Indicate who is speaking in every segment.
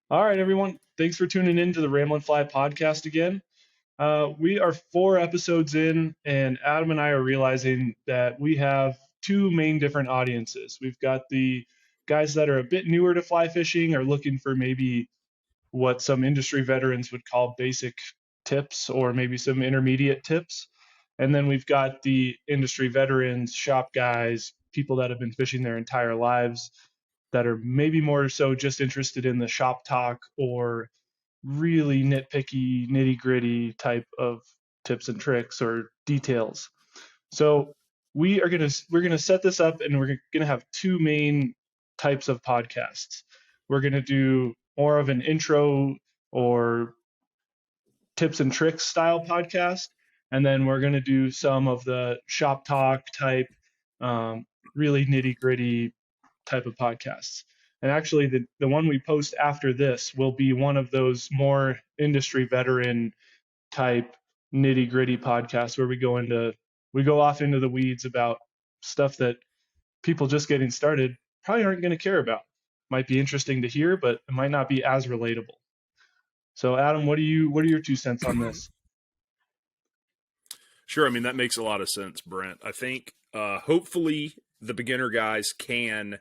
Speaker 1: All right, everyone. Thanks for tuning in to the RamblinFly podcast again. We are 4 episodes in, and Adam and I are realizing that we have two main different audiences. We've got the guys that are a bit newer to fly fishing, are looking for maybe what some industry veterans would call basic tips or maybe some intermediate tips. And then we've got the industry veterans, shop guys, people that have been fishing their entire lives that are maybe more so just interested in the shop talk or really nitpicky, nitty gritty type of tips and tricks or details. So we're gonna set this up, and we're gonna have two main types of podcasts. We're gonna do more of an intro or tips and tricks style podcast, and then we're gonna do some of the shop talk type, really nitty gritty type of podcasts. And actually, the one we post after this will be one of those more industry veteran type nitty gritty podcasts where we go off into the weeds about stuff that people just getting started probably aren't going to care about. Might be interesting to hear, but it might not be as relatable. So, Adam, what are your 2 cents on this?
Speaker 2: Sure. I mean, that makes a lot of sense, Brent. I think hopefully the beginner guys can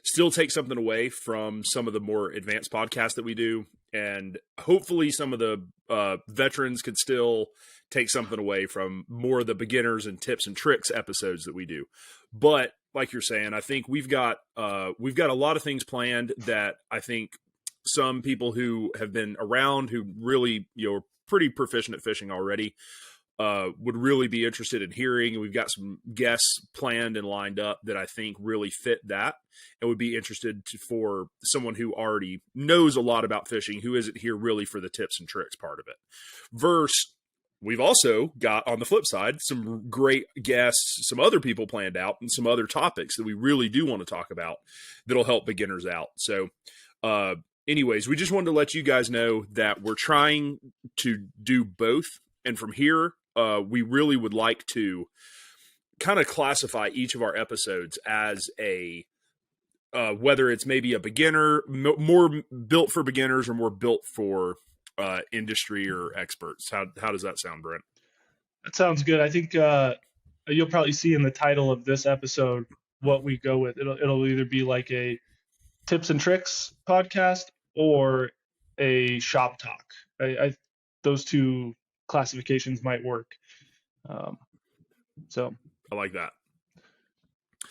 Speaker 2: still take something away from some of the more advanced podcasts that we do. And hopefully some of the veterans could still take something away from more of the beginners and tips and tricks episodes that we do. But like you're saying, I think we've got a lot of things planned that I think some people who have been around, who really, are pretty proficient at fishing already, would really be interested in hearing. And we've got some guests planned and lined up that I think really fit that and would be interested for someone who already knows a lot about fishing, who isn't here really for the tips and tricks part of it. Versus, we've also got, on the flip side, some great guests, some other people planned out, and some other topics that we really do want to talk about that'll help beginners out. So, anyways, we just wanted to let you guys know that we're trying to do both. And from here, we really would like to kind of classify each of our episodes as a, whether it's maybe a beginner, more built for beginners, or more built for industry or experts. How does that sound, Brent?
Speaker 1: That sounds good. I think you'll probably see in the title of this episode what we go with. It'll either be like a tips and tricks podcast or a shop talk. Those two classifications might work. So
Speaker 2: I like that.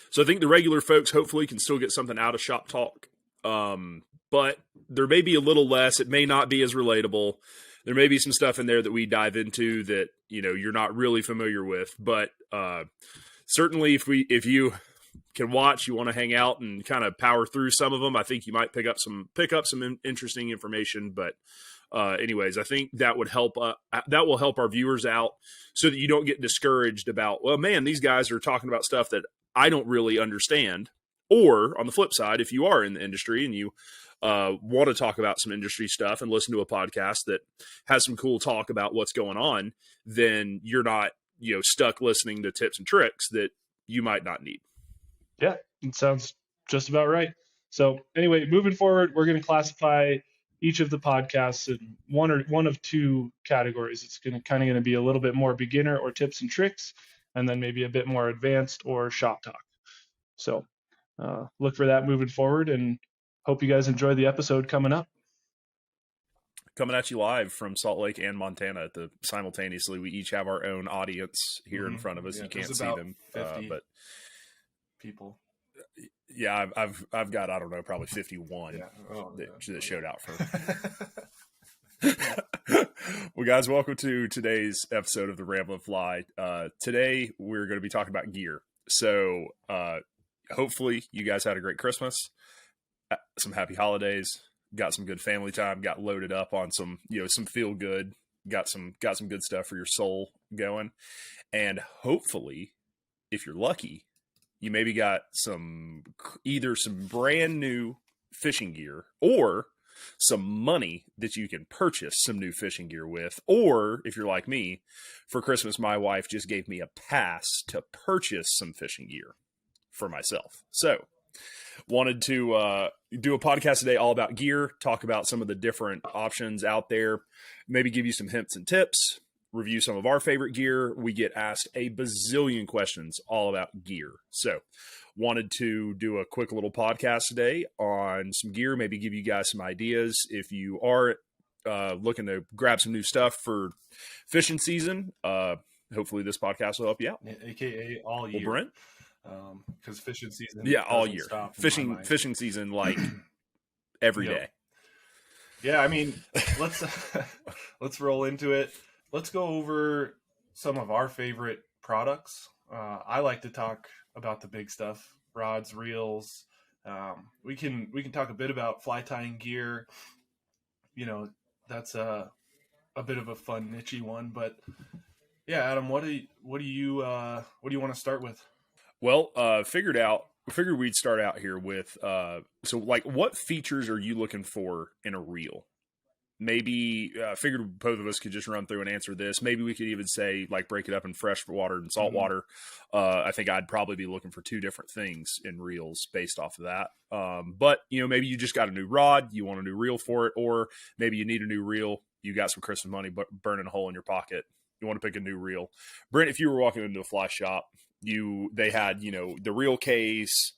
Speaker 2: So I think the regular folks hopefully can still get something out of shop talk. But there may be a little less. It may not be as relatable. There may be some stuff in there that we dive into that, you're not really familiar with. But certainly if you can watch, you want to hang out and kind of power through some of them, I think you might pick up some interesting information. But anyways, I think that would help. That will help our viewers out so that you don't get discouraged about, well, man, these guys are talking about stuff that I don't really understand. Or on the flip side, if you are in the industry and you want to talk about some industry stuff and listen to a podcast that has some cool talk about what's going on, then you're not, stuck listening to tips and tricks that you might not need.
Speaker 1: Yeah, it sounds just about right. So anyway, moving forward, we're going to classify each of the podcasts in one of two categories. It's going to be a little bit more beginner or tips and tricks, and then maybe a bit more advanced or shop talk. So look for that moving forward, and hope you guys enjoy the episode coming up.
Speaker 2: Coming at you live from Salt Lake and Montana simultaneously. We each have our own audience here in front of us. Yeah, you can't see them,
Speaker 3: 50
Speaker 2: but
Speaker 3: people.
Speaker 2: Yeah, I've got, I don't know, probably 51 that showed out for. Well, guys, welcome to today's episode of the RamblinFly. Today we're going to be talking about gear. So hopefully you guys had a great Christmas, some happy holidays, got some good family time, got loaded up on some feel good, got some good stuff for your soul going, and hopefully, if you're lucky, you maybe got either some brand new fishing gear or some money that you can purchase some new fishing gear with. Or if you're like me, for Christmas, my wife just gave me a pass to purchase some fishing gear for myself. So wanted to do a podcast today all about gear, talk about some of the different options out there, maybe give you some hints and tips, review some of our favorite gear. We get asked a bazillion questions all about gear. So wanted to do a quick little podcast today on some gear, maybe give you guys some ideas if you are looking to grab some new stuff for fishing season. Hopefully this podcast will help you out.
Speaker 3: AKA all year.
Speaker 2: Well, Brent?
Speaker 3: Because fishing season
Speaker 2: all year.
Speaker 3: Stop
Speaker 2: Fishing season like every day.
Speaker 3: Yeah, I mean, let's roll into it. Let's go over some of our favorite products. I like to talk about the big stuff, rods, reels. We can talk a bit about fly tying gear. That's a bit of a fun niche-y one, but yeah, Adam, what do you want to start with?
Speaker 2: Well, figured we'd start out here with so like what features are you looking for in a reel? Maybe figured both of us could just run through and answer this. Maybe we could even say like break it up in fresh water and salt water. I think I'd probably be looking for two different things in reels based off of that. But maybe you just got a new rod, you want a new reel for it, or maybe you need a new reel. You got some Christmas money burning a hole in your pocket. You want to pick a new reel. Brent, if you were walking into a fly shop, they had the reel case.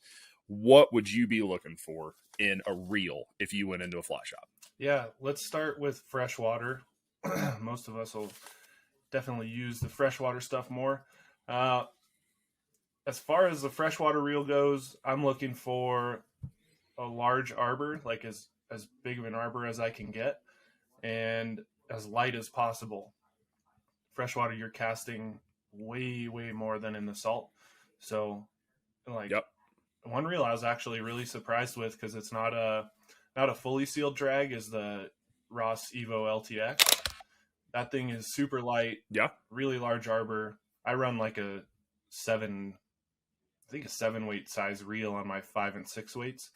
Speaker 2: What would you be looking for in a reel if you went into a fly shop?
Speaker 3: Yeah, let's start with freshwater. Most of us will definitely use the freshwater stuff more. As far as the freshwater reel goes, I'm looking for a large arbor, like as big of an arbor as I can get, and as light as possible. Freshwater, you're casting way, way more than in the salt. So, one reel I was actually really surprised with, because it's not a fully sealed drag, is the Ross Evo Ltx. That thing is super light.
Speaker 2: Yeah.
Speaker 3: Really large arbor. I run like a 7 weight size reel on my 5 and 6 weights.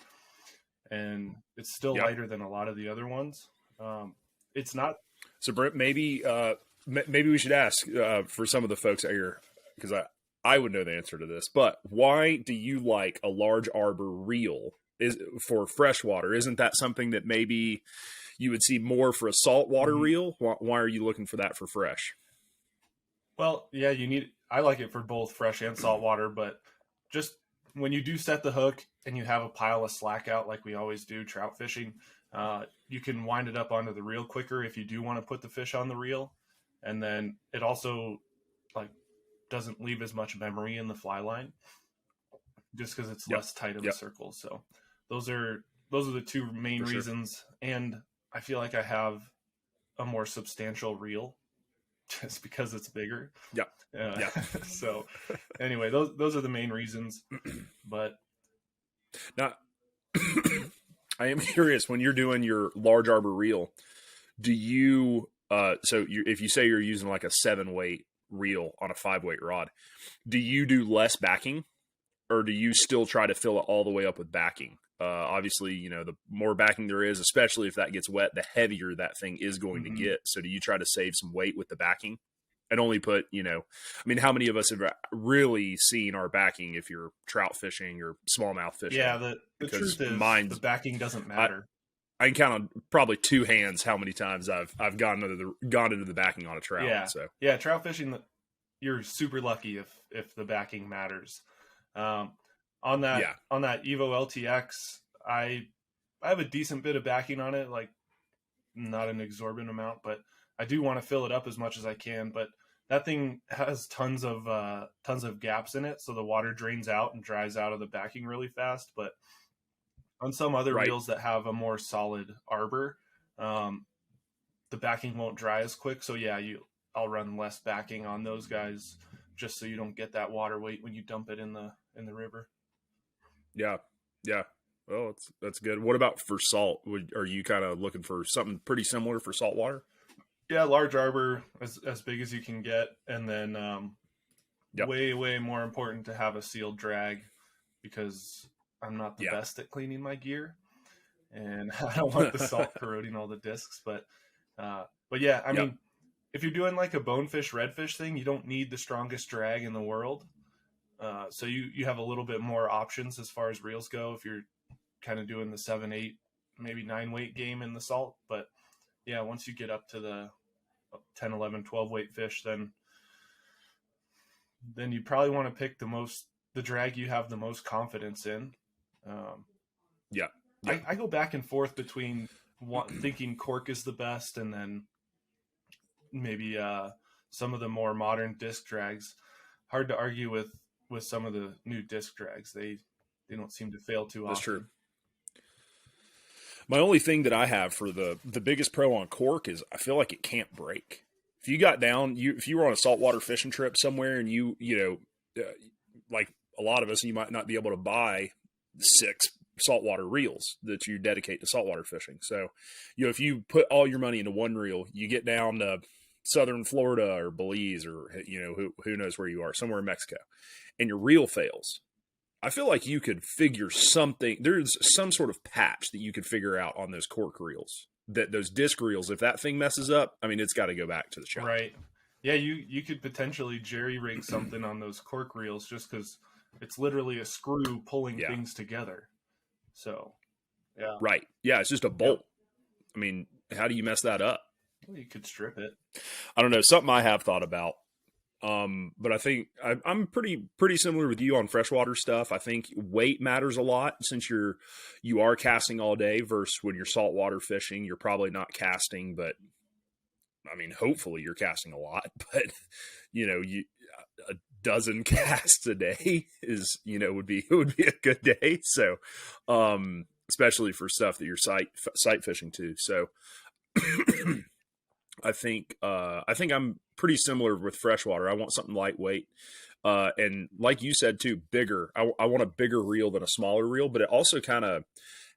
Speaker 3: And it's still lighter than a lot of the other ones. It's not.
Speaker 2: So Brent, maybe we should ask for some of the folks out here, because I would know the answer to this, but why do you like a large arbor reel is for freshwater? Isn't that something that maybe you would see more for a saltwater reel? Why are you looking for that for fresh?
Speaker 3: Well, yeah, I like it for both fresh and saltwater, but just when you do set the hook and you have a pile of slack out, like we always do trout fishing, you can wind it up onto the reel quicker if you do want to put the fish on the reel. And then it also doesn't leave as much memory in the fly line, just because it's less tight of a circle. So those are the two main reasons. And I feel like I have a more substantial reel just because it's bigger. So anyway, those are the main reasons. But
Speaker 2: now I am curious, when you're doing your large arbor reel, do you if you say you're using like a 7 weight reel on a 5 weight rod, do you do less backing, or do you still try to fill it all the way up with backing? Obviously, the more backing there is, especially if that gets wet, the heavier that thing is going to get. So do you try to save some weight with the backing and only put, how many of us have really seen our backing if you're trout fishing or smallmouth fishing?
Speaker 3: Yeah, the truth is the backing doesn't matter.
Speaker 2: I can count on probably 2 hands how many times I've gone into the backing on a trout.
Speaker 3: Yeah, trout fishing, you're super lucky if the backing matters. On that Evo Ltx, I have a decent bit of backing on it, like not an exorbitant amount, but I do want to fill it up as much as I can. But that thing has tons of gaps in it, so the water drains out and dries out of the backing really fast. But on some other reels that have a more solid arbor, the backing won't dry as quick. So yeah, I'll run less backing on those guys, just so you don't get that water weight when you dump it in the river.
Speaker 2: Yeah. Well, that's good. What about for salt? Are you kind of looking for something pretty similar for saltwater?
Speaker 3: Yeah, large arbor, as big as you can get, and then way more important to have a sealed drag, because I'm not the best at cleaning my gear, and I don't want the salt corroding all the discs. But yeah, I mean, if you're doing like a bonefish, redfish thing, you don't need the strongest drag in the world. So you have a little bit more options as far as reels go if you're kind of doing the 7, 8, maybe 9 weight game in the salt. But yeah, once you get up to the 10, 11, 12 weight fish, then you probably want to pick the drag you have the most confidence in.
Speaker 2: Yeah.
Speaker 3: I go back and forth between thinking cork is the best and then maybe some of the more modern disc drags. Hard to argue with some of the new disc drags. They don't seem to fail too often.
Speaker 2: That's true. My only thing that I have for the biggest pro on cork is I feel like it can't break. If you got down, if you were on a saltwater fishing trip somewhere and you like a lot of us, you might not be able to buy 6 saltwater reels that you dedicate to saltwater fishing. So, if you put all your money into one reel, you get down to southern Florida or Belize or, who knows where you are, somewhere in Mexico, and your reel fails. I feel like you could figure something. There's some sort of patch that you could figure out on those cork reels, those disc reels. If that thing messes up, I mean, it's got to go back to the shop.
Speaker 3: Right. Yeah. You could potentially jerry rig something on those cork reels just because it's literally a screw pulling things together. So, yeah.
Speaker 2: Right. Yeah. It's just a bolt. Yep. I mean, how do you mess that up?
Speaker 3: Well, you could strip it.
Speaker 2: I don't know. Something I have thought about. But I think I'm pretty similar with you on freshwater stuff. I think weight matters a lot since you are casting all day versus when you're saltwater fishing, you're probably not casting, but I mean, hopefully you're casting a lot, but a dozen casts a day is, would be a good day. So, especially for stuff that you're sight fishing too. So I think I'm pretty similar with freshwater. I want something lightweight. And like you said too, bigger. I want a bigger reel than a smaller reel, but it also kind of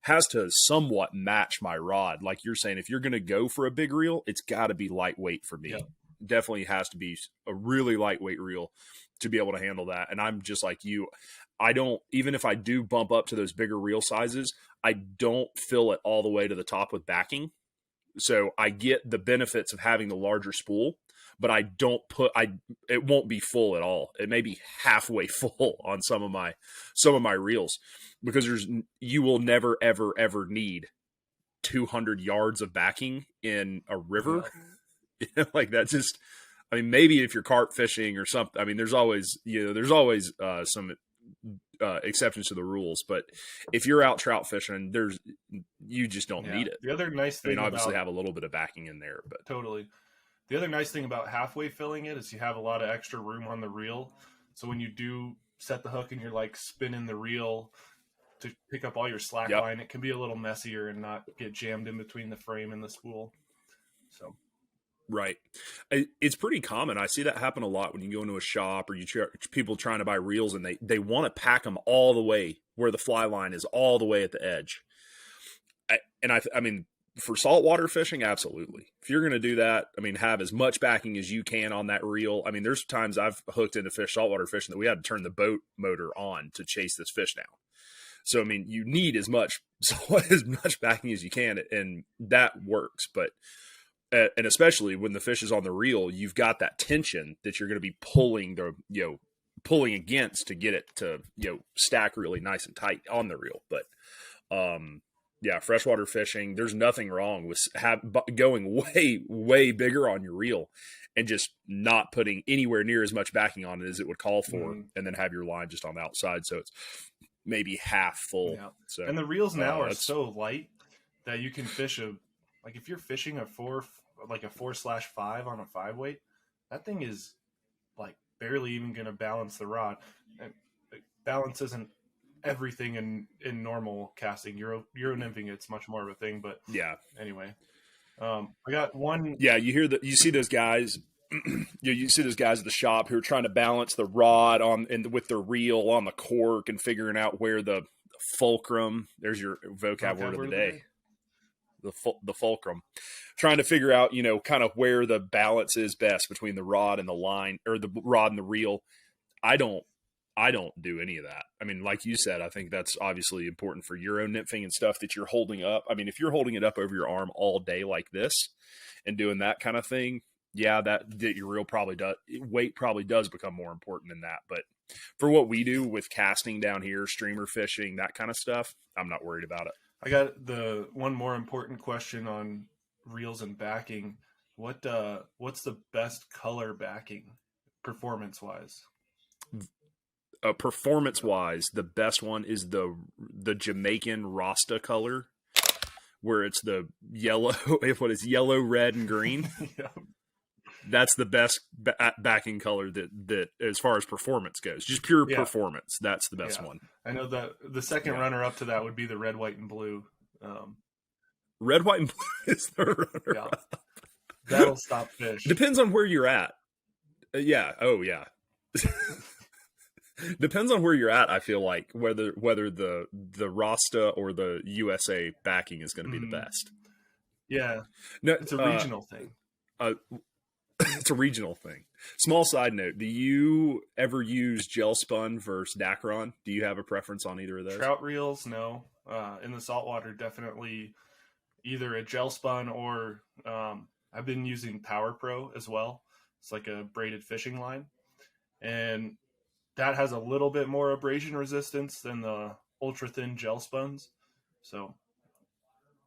Speaker 2: has to somewhat match my rod. Like you're saying, if you're going to go for a big reel, it's got to be lightweight for me. Yep. Definitely has to be a really lightweight reel to be able to handle that. And I'm just like you. Even if I do bump up to those bigger reel sizes, I don't fill it all the way to the top with backing. So I get the benefits of having the larger spool, but I don't it won't be full at all. It may be halfway full on some of my reels because you will never, ever, ever need 200 yards of backing in a river. Like that just, I mean, maybe if you're carp fishing or something, I mean, there's always some exceptions to the rules, but if you're out trout fishing, you just don't need it.
Speaker 3: The other nice thing,
Speaker 2: obviously have a little bit of backing in there, but
Speaker 3: totally. The other nice thing about halfway filling it is you have a lot of extra room on the reel. So when you do set the hook and you're like spinning the reel to pick up all your slack line, it can be a little messier and not get jammed in between the frame and the spool. So.
Speaker 2: Right. It's pretty common. I see that happen a lot when you go into a shop or people trying to buy reels and they want to pack them all the way where the fly line is all the way at the edge. I mean, for saltwater fishing, absolutely. If you're going to do that, I mean, have as much backing as you can on that reel. I mean, there's times I've hooked into saltwater fishing that we had to turn the boat motor on to chase this fish down. So, I mean, you need as much backing as you can, and that works. But and especially when the fish is on the reel, you've got that tension that you're going to be pulling against to get it to, stack really nice and tight on the reel. But, freshwater fishing, there's nothing wrong with going way, way bigger on your reel and just not putting anywhere near as much backing on it as it would call for, and then have your line just on the outside. So it's maybe half full. Yeah. So,
Speaker 3: and the reels now are so light that you can fish if you're fishing a 4/5 on a 5 weight, that thing is like barely even going to balance the rod. And balance isn't everything in normal casting. Euro nymphing, it's much more of a thing. But anyway, I got one.
Speaker 2: Yeah, you see those guys. You see those guys at the shop who are trying to balance the rod with their reel on the cork and figuring out where the fulcrum. There's your vocab word of the day. The fulcrum, trying to figure out, kind of where the balance is best between the rod and the line, or the rod and the reel. I don't do any of that. I mean, like you said, I think that's obviously important for Euro nymphing and stuff that you're holding up. I mean, if you're holding it up over your arm all day like this and doing that kind of thing, yeah, that your reel probably does, weight probably does become more important than that. But for what we do with casting down here, streamer fishing, that kind of stuff, I'm not worried about it.
Speaker 3: I got the one more important question on reels and backing. What's the best color backing performance wise?
Speaker 2: Performance wise, the best one is the Jamaican Rasta color, where it's the yellow, what is yellow, red, and green.
Speaker 3: Yeah.
Speaker 2: That's the best backing color that as far as performance goes, just pure performance. That's the best one.
Speaker 3: I know that the second runner up to that would be the red, white, and blue.
Speaker 2: Red, white, and blue is the runner up.
Speaker 3: That'll stop fish.
Speaker 2: Depends on where you're at. Yeah. Oh, yeah. Depends on where you're at. I feel like whether the Rasta or the USA backing is going to be the best.
Speaker 3: Yeah.
Speaker 2: No,
Speaker 3: it's a regional thing.
Speaker 2: It's a regional thing. Small side note: do you ever use gel spun versus Dacron? Do you have a preference on either of those?
Speaker 3: Trout reels, no. In the saltwater, definitely either a gel spun or I've been using Power Pro as well. It's like a braided fishing line, and that has a little bit more abrasion resistance than the ultra thin gel spuns, so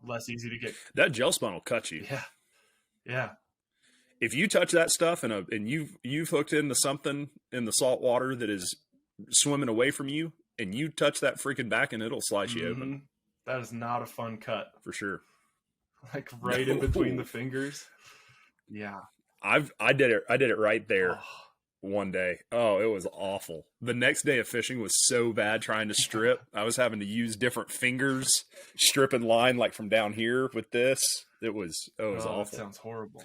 Speaker 3: less easy to get.
Speaker 2: That gel spun will cut you.
Speaker 3: Yeah.
Speaker 2: If you touch that stuff and you've hooked into something in the salt water that is swimming away from you, and you touch that freaking back, and it'll slice you open.
Speaker 3: That is not a fun cut,
Speaker 2: for sure.
Speaker 3: Like right in between the fingers. Yeah,
Speaker 2: I did it right there one day. Oh, it was awful. The next day of fishing was so bad trying to strip. I was having to use different fingers, stripping line like from down here with this. It was awful.
Speaker 3: That sounds horrible.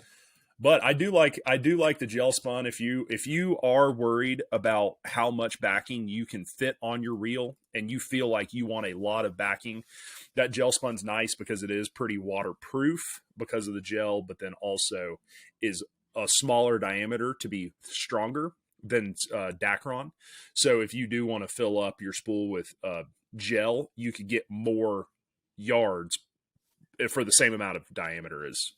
Speaker 2: But I do like the gel spun. If you are worried about how much backing you can fit on your reel and you feel like you want a lot of backing, that gel spun's nice because it is pretty waterproof because of the gel, but then also is a smaller diameter to be stronger than Dacron. So if you do want to fill up your spool with gel, you could get more yards for the same amount of diameter as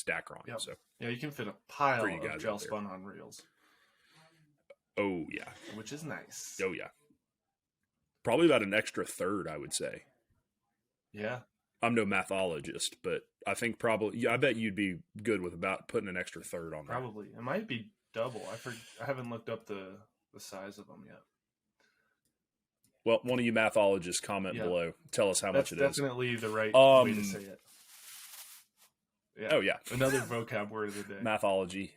Speaker 2: Dacron.
Speaker 3: Yep.
Speaker 2: So
Speaker 3: yeah, you can fit a pile of gel spun on reels.
Speaker 2: Oh yeah,
Speaker 3: which is nice.
Speaker 2: Oh yeah, probably about an extra third, I would say.
Speaker 3: Yeah,
Speaker 2: I'm no mathologist, but I think probably I bet you'd be good with about putting an extra third on there.
Speaker 3: Probably it might be double. I haven't looked up the size of them yet.
Speaker 2: Well, one of you mathologists comment below. Tell us how much it is.
Speaker 3: That's definitely the right way to say it. Yeah.
Speaker 2: Oh, yeah.
Speaker 3: Another vocab word of the day.
Speaker 2: Mathology.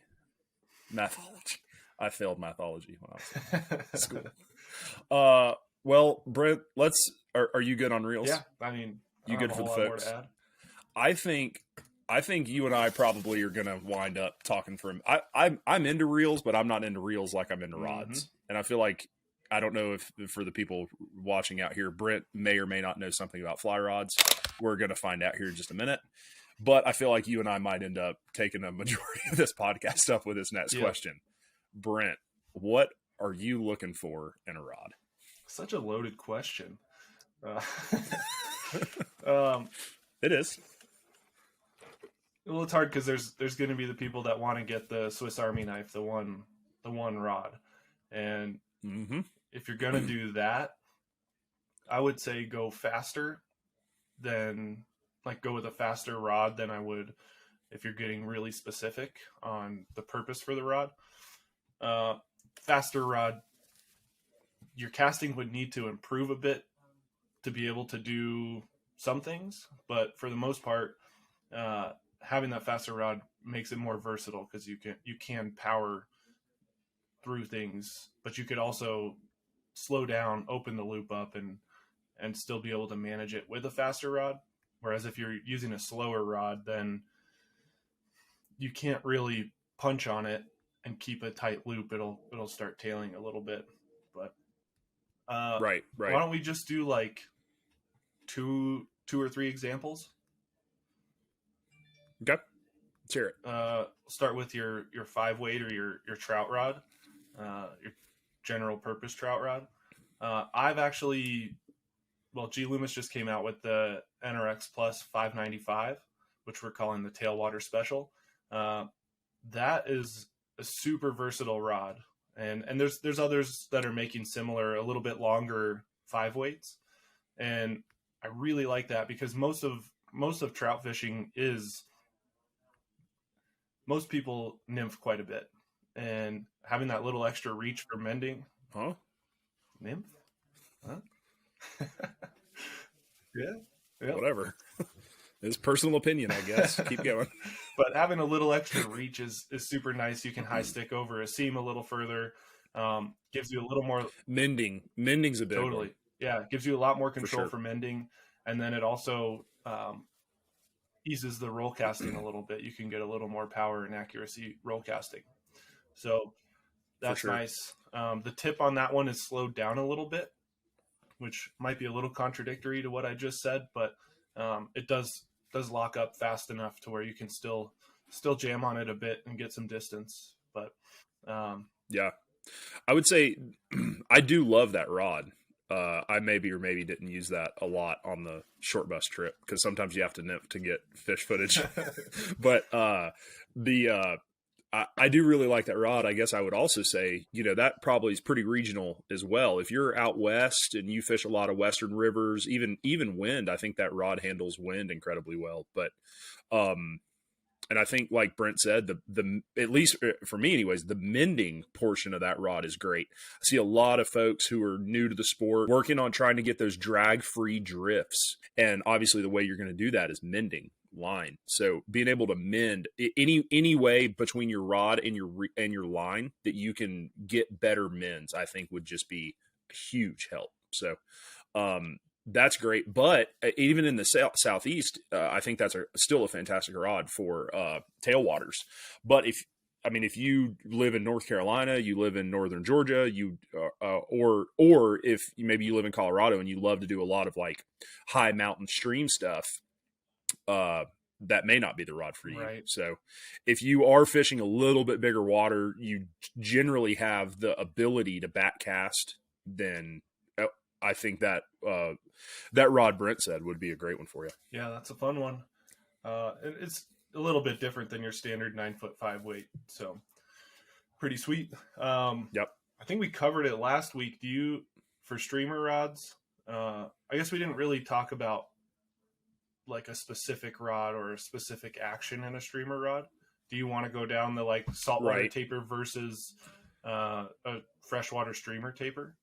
Speaker 2: I failed mathology when I was in school. Well, Brent, are you good on reels?
Speaker 3: Yeah. I mean,
Speaker 2: you good for the folks? I think you and I probably are going to wind up talking for him. I'm into reels, but I'm not into reels like I'm into rods. And I feel like, I don't know if for the people watching out here, Brent may or may not know something about fly rods. We're going to find out here in just a minute. But I feel like you and I might end up taking a majority of this podcast up with this next question. Brent, what are you looking for in a rod?
Speaker 3: Such a loaded question.
Speaker 2: It is.
Speaker 3: Well, it's hard because there's going to be the people that want to get the Swiss Army knife, the one rod, and if you're going to do that, I would say go faster than, like, go with a faster rod than I would if you're getting really specific on the purpose for the rod. Faster rod, your casting would need to improve a bit to be able to do some things, but for the most part, having that faster rod makes it more versatile because you can power through things, but you could also slow down, open the loop up, and still be able to manage it with a faster rod. Whereas if you're using a slower rod, then you can't really punch on it and keep a tight loop. It'll start tailing a little bit. But
Speaker 2: right.
Speaker 3: Why don't we just do like two or three examples?
Speaker 2: Okay, let's hear it.
Speaker 3: Start with your 5-weight or your trout rod, your general purpose trout rod. I've actually, G Loomis just came out with the NRX Plus 595, which we're calling the Tailwater Special. that is a super versatile rod. And there's others that are making similar, a little bit longer 5 weights. And I really like that because most of trout fishing is, most people nymph quite a bit, and having that little extra reach for mending.
Speaker 2: Huh?
Speaker 3: Nymph? Huh? Yeah.
Speaker 2: Whatever. It's personal opinion, I guess. Keep going.
Speaker 3: But having a little extra reach is super nice. You can high stick over a seam a little further. Gives you a little more
Speaker 2: Mending's a big
Speaker 3: totally
Speaker 2: one.
Speaker 3: Yeah, it gives you a lot more control
Speaker 2: sure.
Speaker 3: for mending, and then it also eases the roll casting a little bit. You can get a little more power and accuracy roll casting, so that's
Speaker 2: sure.
Speaker 3: nice. The tip on that one is slowed down a little bit, which might be a little contradictory to what I just said, but it does lock up fast enough to where you can still jam on it a bit and get some distance. But
Speaker 2: yeah, I would say I do love that rod. I maybe didn't use that a lot on the short bus trip because sometimes you have to nymph to get fish footage. But I do really like that rod. I guess I would also say, that probably is pretty regional as well. If you're out west and you fish a lot of western rivers, even wind, I think that rod handles wind incredibly well. But and I think, like Brent said, the at least for me anyways, the mending portion of that rod is great. I see a lot of folks who are new to the sport working on trying to get those drag-free drifts. And obviously the way you're going to do that is mending line. So being able to mend any way between your rod and your line that you can get better mends, I think would just be a huge help. So that's great. But even in the southeast, I think that's still a fantastic rod for tailwaters. But if you live in North Carolina, you live in northern Georgia, or if maybe you live in Colorado and you love to do a lot of like high mountain stream stuff, that may not be the rod for you.
Speaker 3: Right.
Speaker 2: So if you are fishing a little bit bigger water, you generally have the ability to back cast, then I think that that rod Brent said would be a great one for you.
Speaker 3: Yeah, that's a fun one. It's a little bit different than your standard 9-foot 5 weight. So pretty sweet.
Speaker 2: Yep.
Speaker 3: I think we covered it last week. For streamer rods, I guess we didn't really talk about like a specific rod or a specific action in a streamer rod. Do you want to go down the like saltwater taper versus a freshwater streamer taper?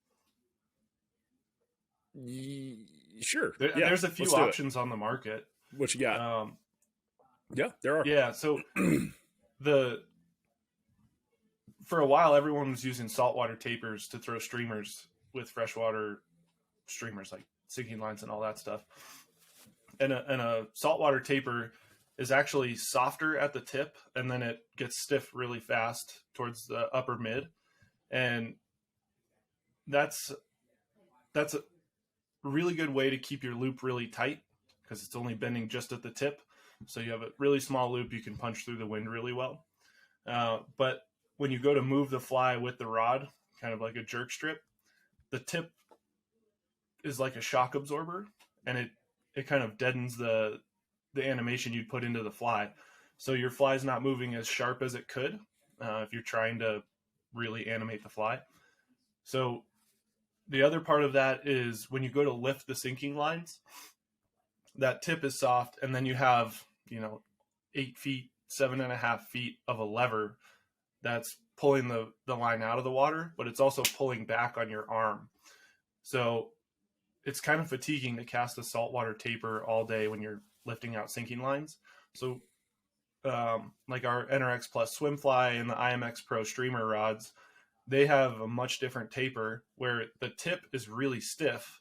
Speaker 2: Sure.
Speaker 3: There's a few options on the market.
Speaker 2: What you got? Yeah, there are.
Speaker 3: Yeah, so for a while everyone was using saltwater tapers to throw streamers with freshwater streamers like sinking lines and all that stuff. And a saltwater taper is actually softer at the tip, and then it gets stiff really fast towards the upper mid. And that's a really good way to keep your loop really tight because it's only bending just at the tip. So you have a really small loop, you can punch through the wind really well. But when you go to move the fly with the rod, kind of like a jerk strip, the tip is like a shock absorber, and it kind of deadens the animation you'd put into the fly. So your fly's not moving as sharp as it could if you're trying to really animate the fly. So the other part of that is when you go to lift the sinking lines, that tip is soft, and then you have, 8 feet, 7.5 feet of a lever that's pulling the line out of the water, but it's also pulling back on your arm. So it's kind of fatiguing to cast a saltwater taper all day when you're lifting out sinking lines. So like our NRX Plus swim fly and the IMX Pro streamer rods, they have a much different taper where the tip is really stiff,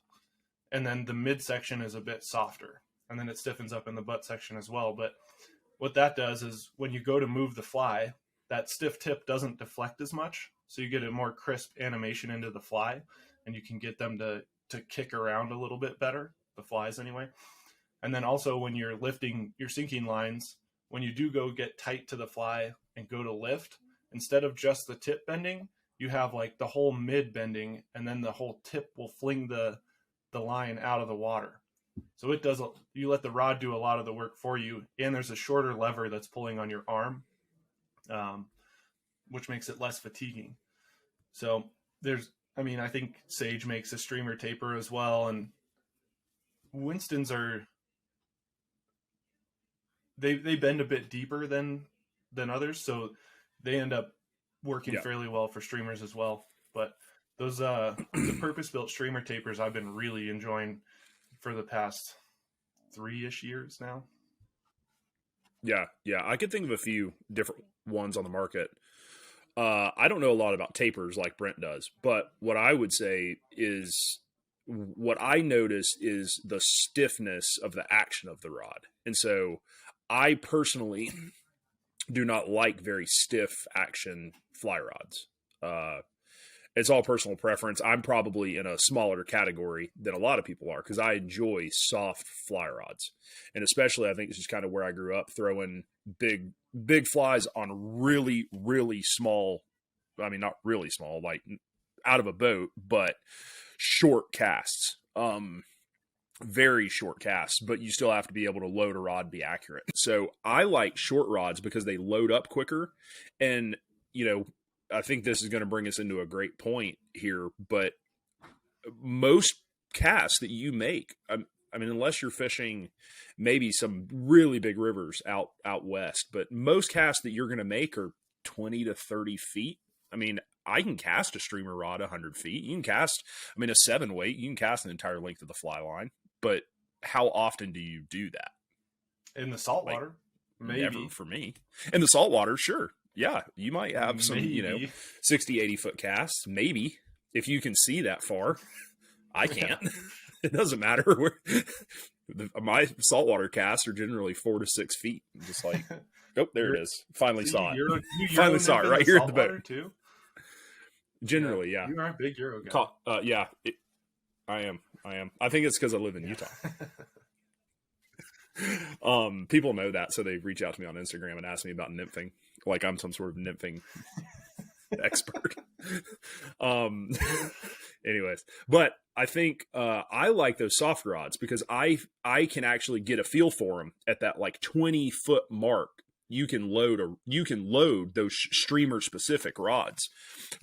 Speaker 3: and then the midsection is a bit softer, and then it stiffens up in the butt section as well. But what that does is when you go to move the fly, that stiff tip doesn't deflect as much, so you get a more crisp animation into the fly, and you can get them to kick around a little bit better, the flies anyway. And then also when you're lifting your sinking lines, when you do go get tight to the fly and go to lift, instead of just the tip bending, you have like the whole mid bending, and then the whole tip will fling the line out of the water. So you let the rod do a lot of the work for you, and there's a shorter lever that's pulling on your arm. which makes it less fatiguing. So I think Sage makes a streamer taper as well, and Winston's they bend a bit deeper than others, so they end up working fairly well for streamers as well. But those the purpose-built streamer tapers I've been really enjoying for the past 3-ish years now.
Speaker 2: Yeah, I could think of a few different ones on the market. I don't know a lot about tapers like Brent does, but what I would say is what I notice is the stiffness of the action of the rod. And so I personally do not like very stiff action fly rods. It's all personal preference. I'm probably in a smaller category than a lot of people are because I enjoy soft fly rods. And especially, I think this is kind of where I grew up, throwing big flies on really, really small, I mean, not really small, like out of a boat, but short casts. Very short casts, but you still have to be able to load a rod, be accurate. So I like short rods because they load up quicker. And, I think this is going to bring us into a great point here, but most casts that you make, I mean, unless you're fishing maybe some really big rivers out west, but most casts that you're going to make are 20 to 30 feet. I mean, I can cast a streamer rod 100 feet. You can cast, a 7-weight, you can cast an entire length of the fly line, but how often do you do that?
Speaker 3: In the saltwater? Maybe.
Speaker 2: Never for me. In the saltwater, sure. Yeah, you might have some, 60, 80-foot casts, maybe, if you can see that far. I can't. It doesn't matter. My saltwater casts are generally 4 to 6 feet. I'm just like, oh, there it is. Finally saw it. Finally saw it right here at the boat. Too? Generally, yeah.
Speaker 3: You are a big Euro guy.
Speaker 2: Yeah, I am. I think it's because I live in Utah. People know that, so they reach out to me on Instagram and ask me about nymphing, like I'm some sort of nymphing expert. Anyways, but I think I like those soft rods because I can actually get a feel for them at that like 20-foot mark. You can load those streamer specific rods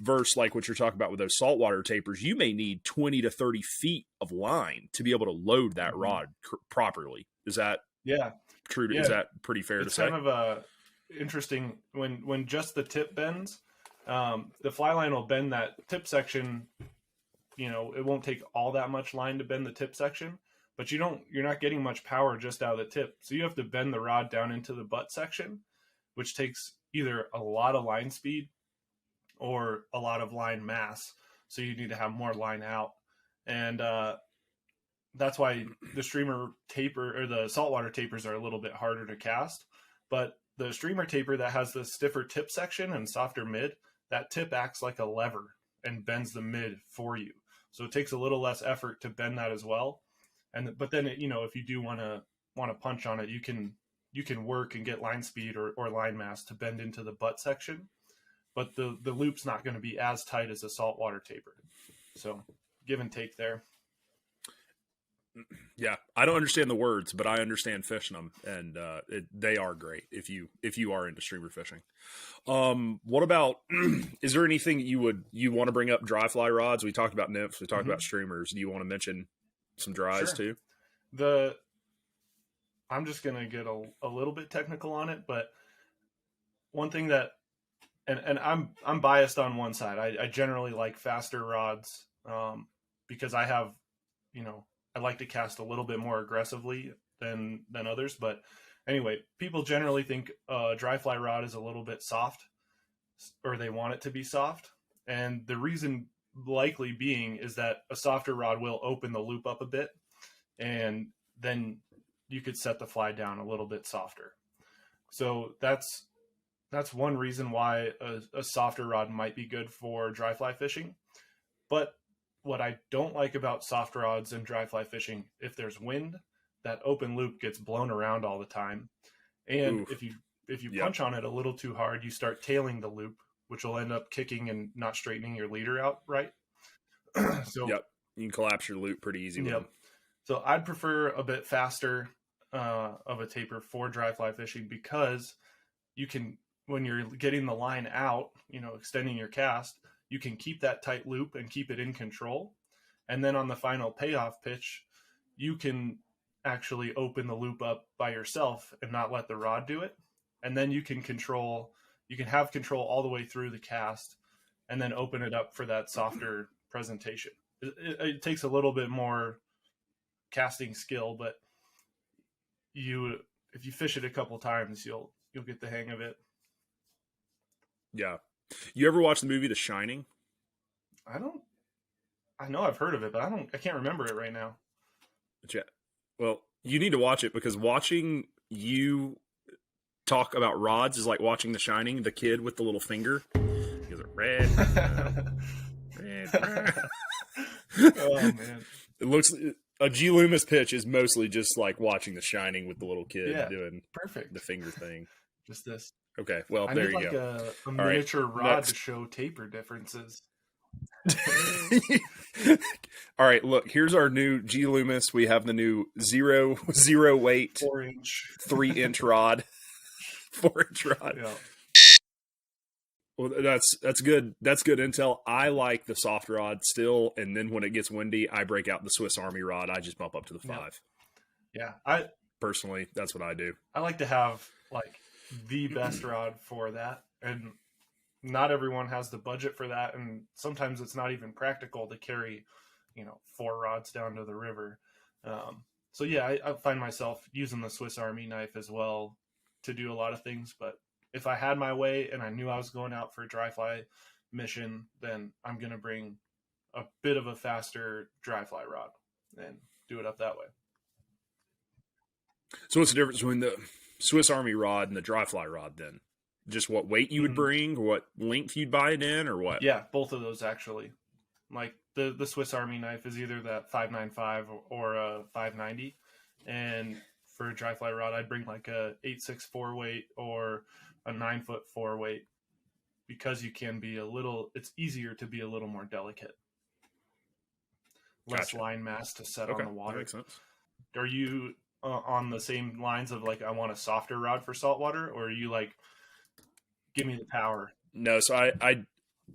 Speaker 2: versus like what you're talking about with those saltwater tapers. You may need 20 to 30 feet of line to be able to load that rod properly. Is that true? Is that pretty fair to say?
Speaker 3: It's kind of interesting when just the tip bends. The fly line will bend that tip section. It won't take all that much line to bend the tip section, but you're not getting much power just out of the tip. So you have to bend the rod down into the butt section, which takes either a lot of line speed or a lot of line mass. So you need to have more line out. And that's why the streamer taper or the saltwater tapers are a little bit harder to cast. But the streamer taper that has the stiffer tip section and softer mid, that tip acts like a lever and bends the mid for you. So it takes a little less effort to bend that as well. But then, if you do want to punch on it, you can work and get line speed or line mass to bend into the butt section. But the loop's not going to be as tight as a saltwater taper. So give and take there.
Speaker 2: Yeah, I don't understand the words, but I understand fishing them, and they are great if you are into streamer fishing. What about? Is there anything you want to bring up? Dry fly rods. We talked about nymphs. We talked about streamers. Do you want to mention some dries too?
Speaker 3: I'm just gonna get a little bit technical on it, but one thing that, and I'm biased on one side. I generally like faster rods because I have, I like to cast a little bit more aggressively than others. But anyway, people generally think a dry fly rod is a little bit soft, or they want it to be soft. And the reason likely being is that a softer rod will open the loop up a bit, and then you could set the fly down a little bit softer. So that's one reason why a softer rod might be good for dry fly fishing. But what I don't like about soft rods and dry fly fishing, if there's wind, that open loop gets blown around all the time. And if you punch on it a little too hard, you start tailing the loop, which will end up kicking and not straightening your leader out right. So
Speaker 2: you can collapse your loop pretty easy with them.
Speaker 3: So I'd prefer a bit faster of a taper for dry fly fishing because you can, when you're getting the line out, extending your cast, you can keep that tight loop and keep it in control. And then on the final payoff pitch, you can actually open the loop up by yourself and not let the rod do it. And then you can have control all the way through the cast and then open it up for that softer presentation. It takes a little bit more casting skill, but if you fish it a couple times, you'll get the hang of it.
Speaker 2: Yeah. You ever watch the movie The Shining?
Speaker 3: I know I've heard of it, but I can't remember it right now.
Speaker 2: Yeah. Well, you need to watch it, because watching you talk about rods is like watching The Shining, the kid with the little finger. He goes, red, red.
Speaker 3: Oh, man.
Speaker 2: It looks, a G. Loomis pitch is mostly just like watching The Shining with the little kid doing
Speaker 3: perfect
Speaker 2: the finger thing.
Speaker 3: Just this.
Speaker 2: Okay, well,
Speaker 3: I
Speaker 2: there
Speaker 3: need
Speaker 2: you go.
Speaker 3: A miniature rod to show taper differences.
Speaker 2: All right, look, here's our new G. Loomis. We have the new zero weight
Speaker 3: 4-inch
Speaker 2: 3-inch rod. 4-inch rod.
Speaker 3: Yeah.
Speaker 2: Well, that's good. That's good intel. I like the soft rod still, and then when it gets windy, I break out the Swiss Army rod. I just bump up to the 5.
Speaker 3: Yeah.
Speaker 2: Personally, that's what I do.
Speaker 3: I like to have like the best rod for that, and not everyone has the budget for that, and sometimes it's not even practical to carry 4 rods down to the river. So yeah, I find myself using the Swiss Army knife as well to do a lot of things. But if I had my way and I knew I was going out for a dry fly mission, then I'm going to bring a bit of a faster dry fly rod and do it up that way.
Speaker 2: So what's the difference between the Swiss Army rod and the dry fly rod then? Just what weight you would bring, or what length you'd buy it in, or what?
Speaker 3: Yeah, both of those actually. Like the Swiss Army knife is either that 595 or a 590, and for a dry fly rod, I'd bring like a 864 weight or a 9-foot 4 weight, because it's easier to be a little more delicate. Less line mass to set on the water.
Speaker 2: That makes sense.
Speaker 3: Are you on the same lines of like, I want a softer rod for saltwater, or are you like, give me the power?
Speaker 2: No, so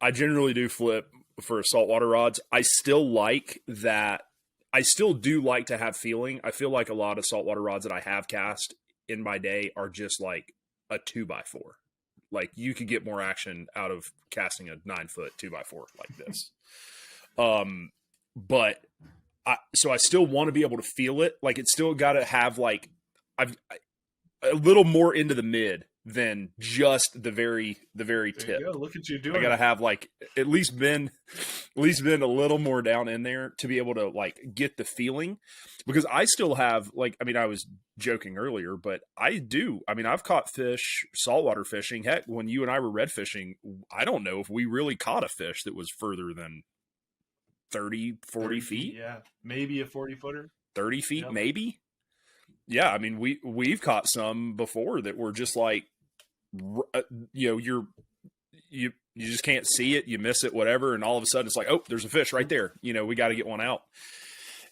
Speaker 2: I generally do flip for saltwater rods. I still like that. I still do like to have feeling. I feel like a lot of saltwater rods that I have cast in my day are just like a 2x4. Like, you could get more action out of casting a 9-foot 2x4 like this. But so I still want to be able to feel it. Like, it's still got to have like a little more into the mid than just the very tip.
Speaker 3: Look at you doing.
Speaker 2: I gotta have like at least been a little more down in there to be able to like get the feeling, because I still have like, I mean, I was joking earlier, but I've caught fish saltwater fishing. Heck, when you and I were red fishing, I don't know if we really caught a fish that was further than 30 feet.
Speaker 3: Yeah, maybe a 40-footer.
Speaker 2: 30 feet,
Speaker 3: yep.
Speaker 2: Maybe. Yeah, I mean, we've caught some before that were just like, you just can't see it, you miss it, whatever, and all of a sudden it's like, oh, there's a fish right there. We got to get one out.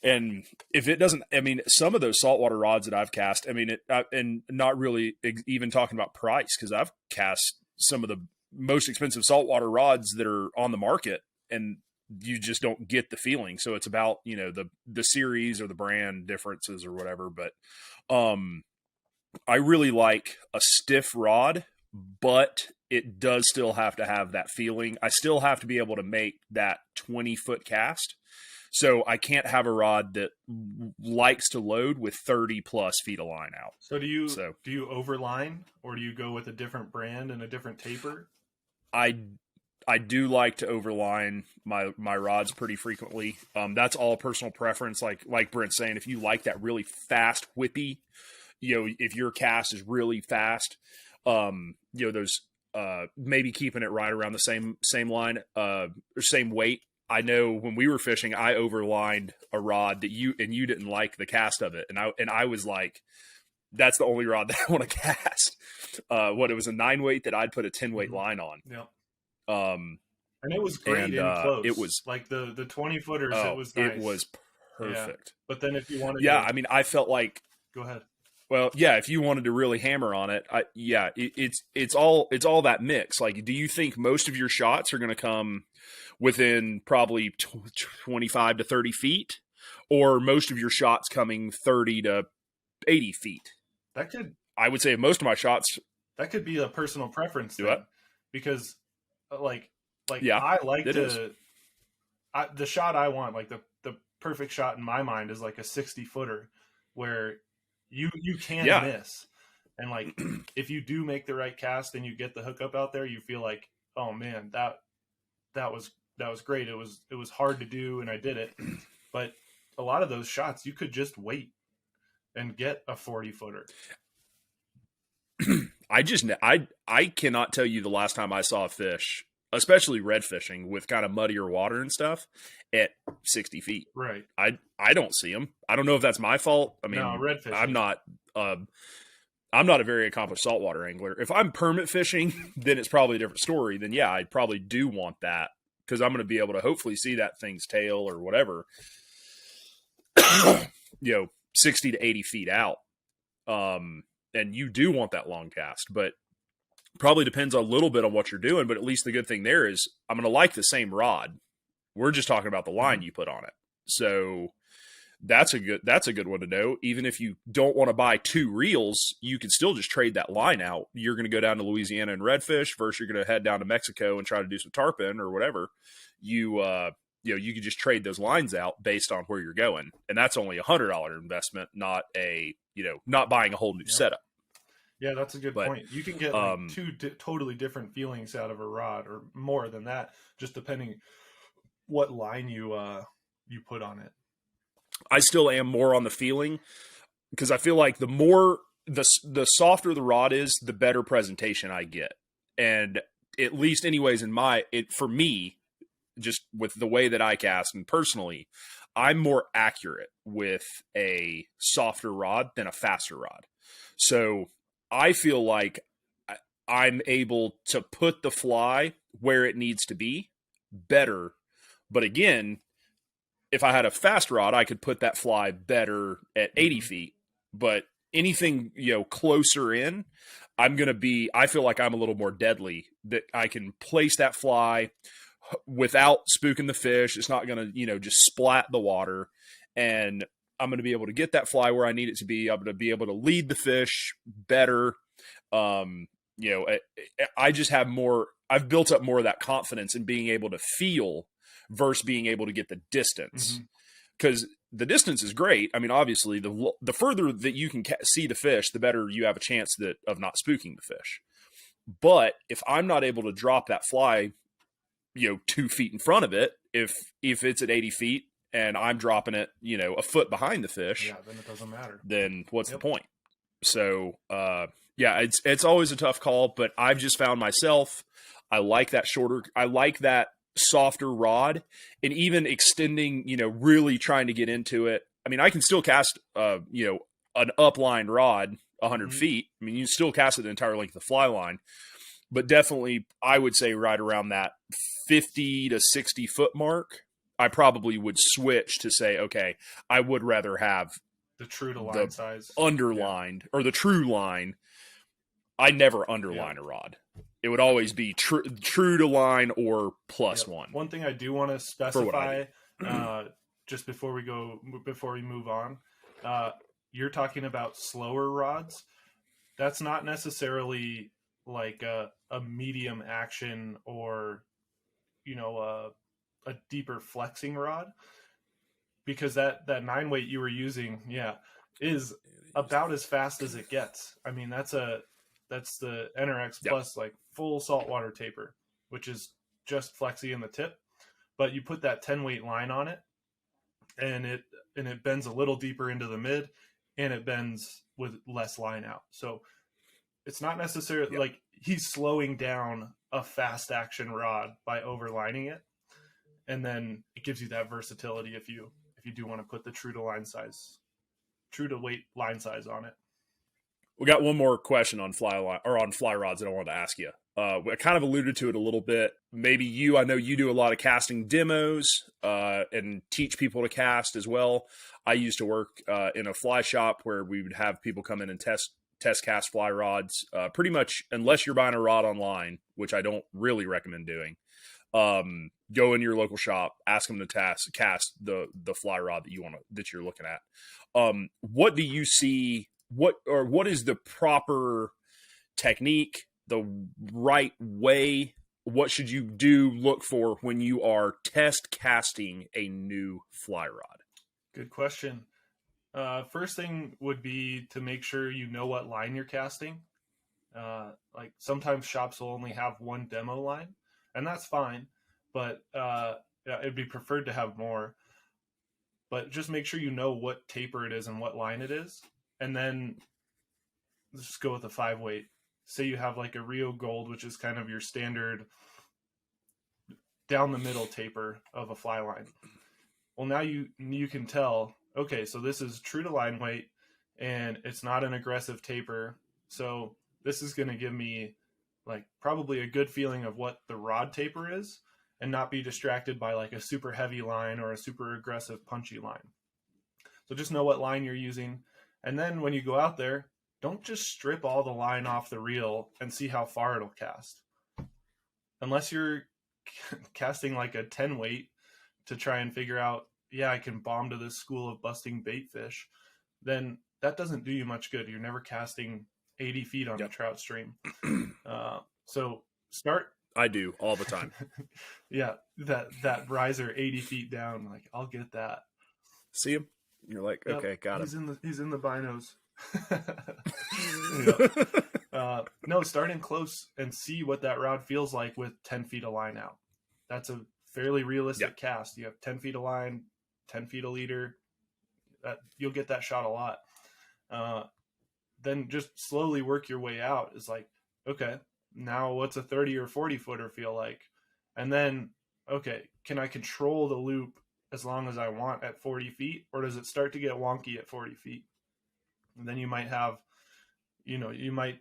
Speaker 2: And if it doesn't, I mean, some of those saltwater rods that I've cast, I mean, and not really even talking about price, because I've cast some of the most expensive saltwater rods that are on the market, and you just don't get the feeling. So it's about, the series or the brand differences or whatever. But I really like a stiff rod, but it does still have to have that feeling. I still have to be able to make that 20-foot cast. So I can't have a rod that likes to load with 30 plus feet of line out.
Speaker 3: So do you overline, or do you go with a different brand and a different taper?
Speaker 2: I do like to overline my rods pretty frequently. That's all personal preference. Like Brent's saying, if you like that really fast whippy, if your cast is really fast, those maybe keeping it right around the same line or same weight. I know when we were fishing, I overlined a rod that you didn't like the cast of it, and I was like, that's the only rod that I want to cast. It was a 9-weight that I'd put a 10-weight line on.
Speaker 3: Yeah. And it was great in close.
Speaker 2: It was
Speaker 3: like the 20-footers. It was nice.
Speaker 2: It was perfect.
Speaker 3: Yeah. But then if you wanted,
Speaker 2: I mean, I felt like.
Speaker 3: Go ahead.
Speaker 2: Well, yeah, if you wanted to really hammer on it, it's all that mix. Like, do you think most of your shots are going to come within probably 25 to 30 feet, or most of your shots coming 30 to 80 feet?
Speaker 3: That could
Speaker 2: I would say most of my shots.
Speaker 3: That could be a personal preference
Speaker 2: Do
Speaker 3: thing,
Speaker 2: it.
Speaker 3: because like
Speaker 2: Yeah,
Speaker 3: I like
Speaker 2: it is.
Speaker 3: the shot I want, like the perfect shot in my mind is like a 60-footer where you can miss. And like if you do make the right cast and you get the hookup out there, you feel like, oh man, that was great. It was hard to do and I did it. But a lot of those shots you could just wait and get a 40-footer.
Speaker 2: I cannot tell you the last time I saw a fish, especially red fishing with kind of muddier water and stuff, at 60 feet.
Speaker 3: Right.
Speaker 2: I don't see them. I don't know if that's my fault. I mean,
Speaker 3: no, red fishing.
Speaker 2: I'm not a very accomplished saltwater angler. If I'm permit fishing, then it's probably a different story. Then yeah, I probably do want that, because I'm going to be able to hopefully see that thing's tail or whatever, 60 to 80 feet out. And you do want that long cast, but probably depends a little bit on what you're doing. But at least the good thing there is I'm going to like the same rod. We're just talking about the line you put on it. So that's a good one to know. Even if you don't want to buy 2 reels, you can still just trade that line out. You're going to go down to Louisiana and redfish versus you're going to head down to Mexico and try to do some tarpon or whatever. You could just trade those lines out based on where you're going. And that's only $100 investment, not not buying a whole new setup.
Speaker 3: Yeah, that's a good point. You can get like 2 totally different feelings out of a rod, or more than that, just depending what line you put on it.
Speaker 2: I still am more on the feeling, because I feel like the softer the rod is, the better presentation I get. And at least anyways, for me, just with the way that I cast and personally, I'm more accurate with a softer rod than a faster rod. So I feel like I'm able to put the fly where it needs to be better. But again, if I had a fast rod, I could put that fly better at 80 feet. But anything, closer in, I feel like I'm a little more deadly, that I can place that fly without spooking the fish. It's not going to, just splat the water, and I'm going to be able to get that fly where I need it to be. I'm going to be able to lead the fish better. I just have I've built up more of that confidence in being able to feel versus being able to get the distance. Because the distance is great. I mean, obviously the further that you can see the fish, the better you have a chance of not spooking the fish. But if I'm not able to drop that fly, 2 feet in front of it, if it's at 80 feet and I'm dropping it, a foot behind the fish,
Speaker 3: then it doesn't matter.
Speaker 2: Then what's the point? So, it's always a tough call, but I've just found myself, I like that softer rod, and even extending, really trying to get into it. I mean, I can still cast, an upline rod 100 feet. I mean, you still cast it the entire length of the fly line, but definitely I would say right around that 50 to 60 foot mark, I probably would switch to say, okay, I would rather have
Speaker 3: the true to line size
Speaker 2: underlined or the true line. I never underline a rod. It would always be true to line or plus one.
Speaker 3: One thing I do want to specify, just before we move on, you're talking about slower rods. That's not necessarily like a medium action or, a deeper flexing rod, because that 9-weight you were using, is about as fast as it gets. I mean, that's the NRX plus like full saltwater taper, which is just flexy in the tip, but you put that 10-weight line on it, and it bends a little deeper into the mid, and it bends with less line out. So it's not necessarily like he's slowing down a fast action rod by overlining it, and then it gives you that versatility if you do want to put the true to weight line size on it.
Speaker 2: We got one more question on fly rods that I wanted to ask you. I kind of alluded to it a little bit. Maybe I know you do a lot of casting demos and teach people to cast as well. I used to work in a fly shop where we would have people come in and test cast fly rods. Pretty much, unless you're buying a rod online, which I don't really recommend doing. Go in your local shop, ask them to cast the fly rod that you're looking at. What do you see? What is the proper technique, the right way? What should you look for when you are test casting a new fly rod?
Speaker 3: Good question. First thing would be to make sure you know what line you're casting. Like sometimes shops will only have one demo line, and that's fine, but it'd be preferred to have more. But just make sure you know what taper it is and what line it is. And then let's just go with a 5-weight. Say you have like a Rio Gold, which is kind of your standard down the middle taper of a fly line. Well, now you can tell, okay, so this is true to line weight and it's not an aggressive taper. So this is going to give me like probably a good feeling of what the rod taper is and not be distracted by like a super heavy line or a super aggressive punchy line. So just know what line you're using. And then when you go out there, don't just strip all the line off the reel and see how far it'll cast. Unless you're casting like a 10-weight to try and figure out, yeah, I can bomb to this school of busting bait fish, then that doesn't do you much good. You're never casting 80 feet on a trout stream. So start.
Speaker 2: I do all the time.
Speaker 3: Yeah, that riser 80 feet down, like I'll get that.
Speaker 2: See him? You're like, yep, okay, got him.
Speaker 3: He's in the binos. No, start in close and see what that rod feels like with 10 feet of line out. That's a fairly realistic cast. You have 10 feet of line, 10 feet of leader. You'll get that shot a lot. Then just slowly work your way out. It's like, okay, now what's a 30 or 40 footer feel like? And then, okay, can I control the loop as long as I want at 40 feet, or does it start to get wonky at 40 feet? And then you might have, you might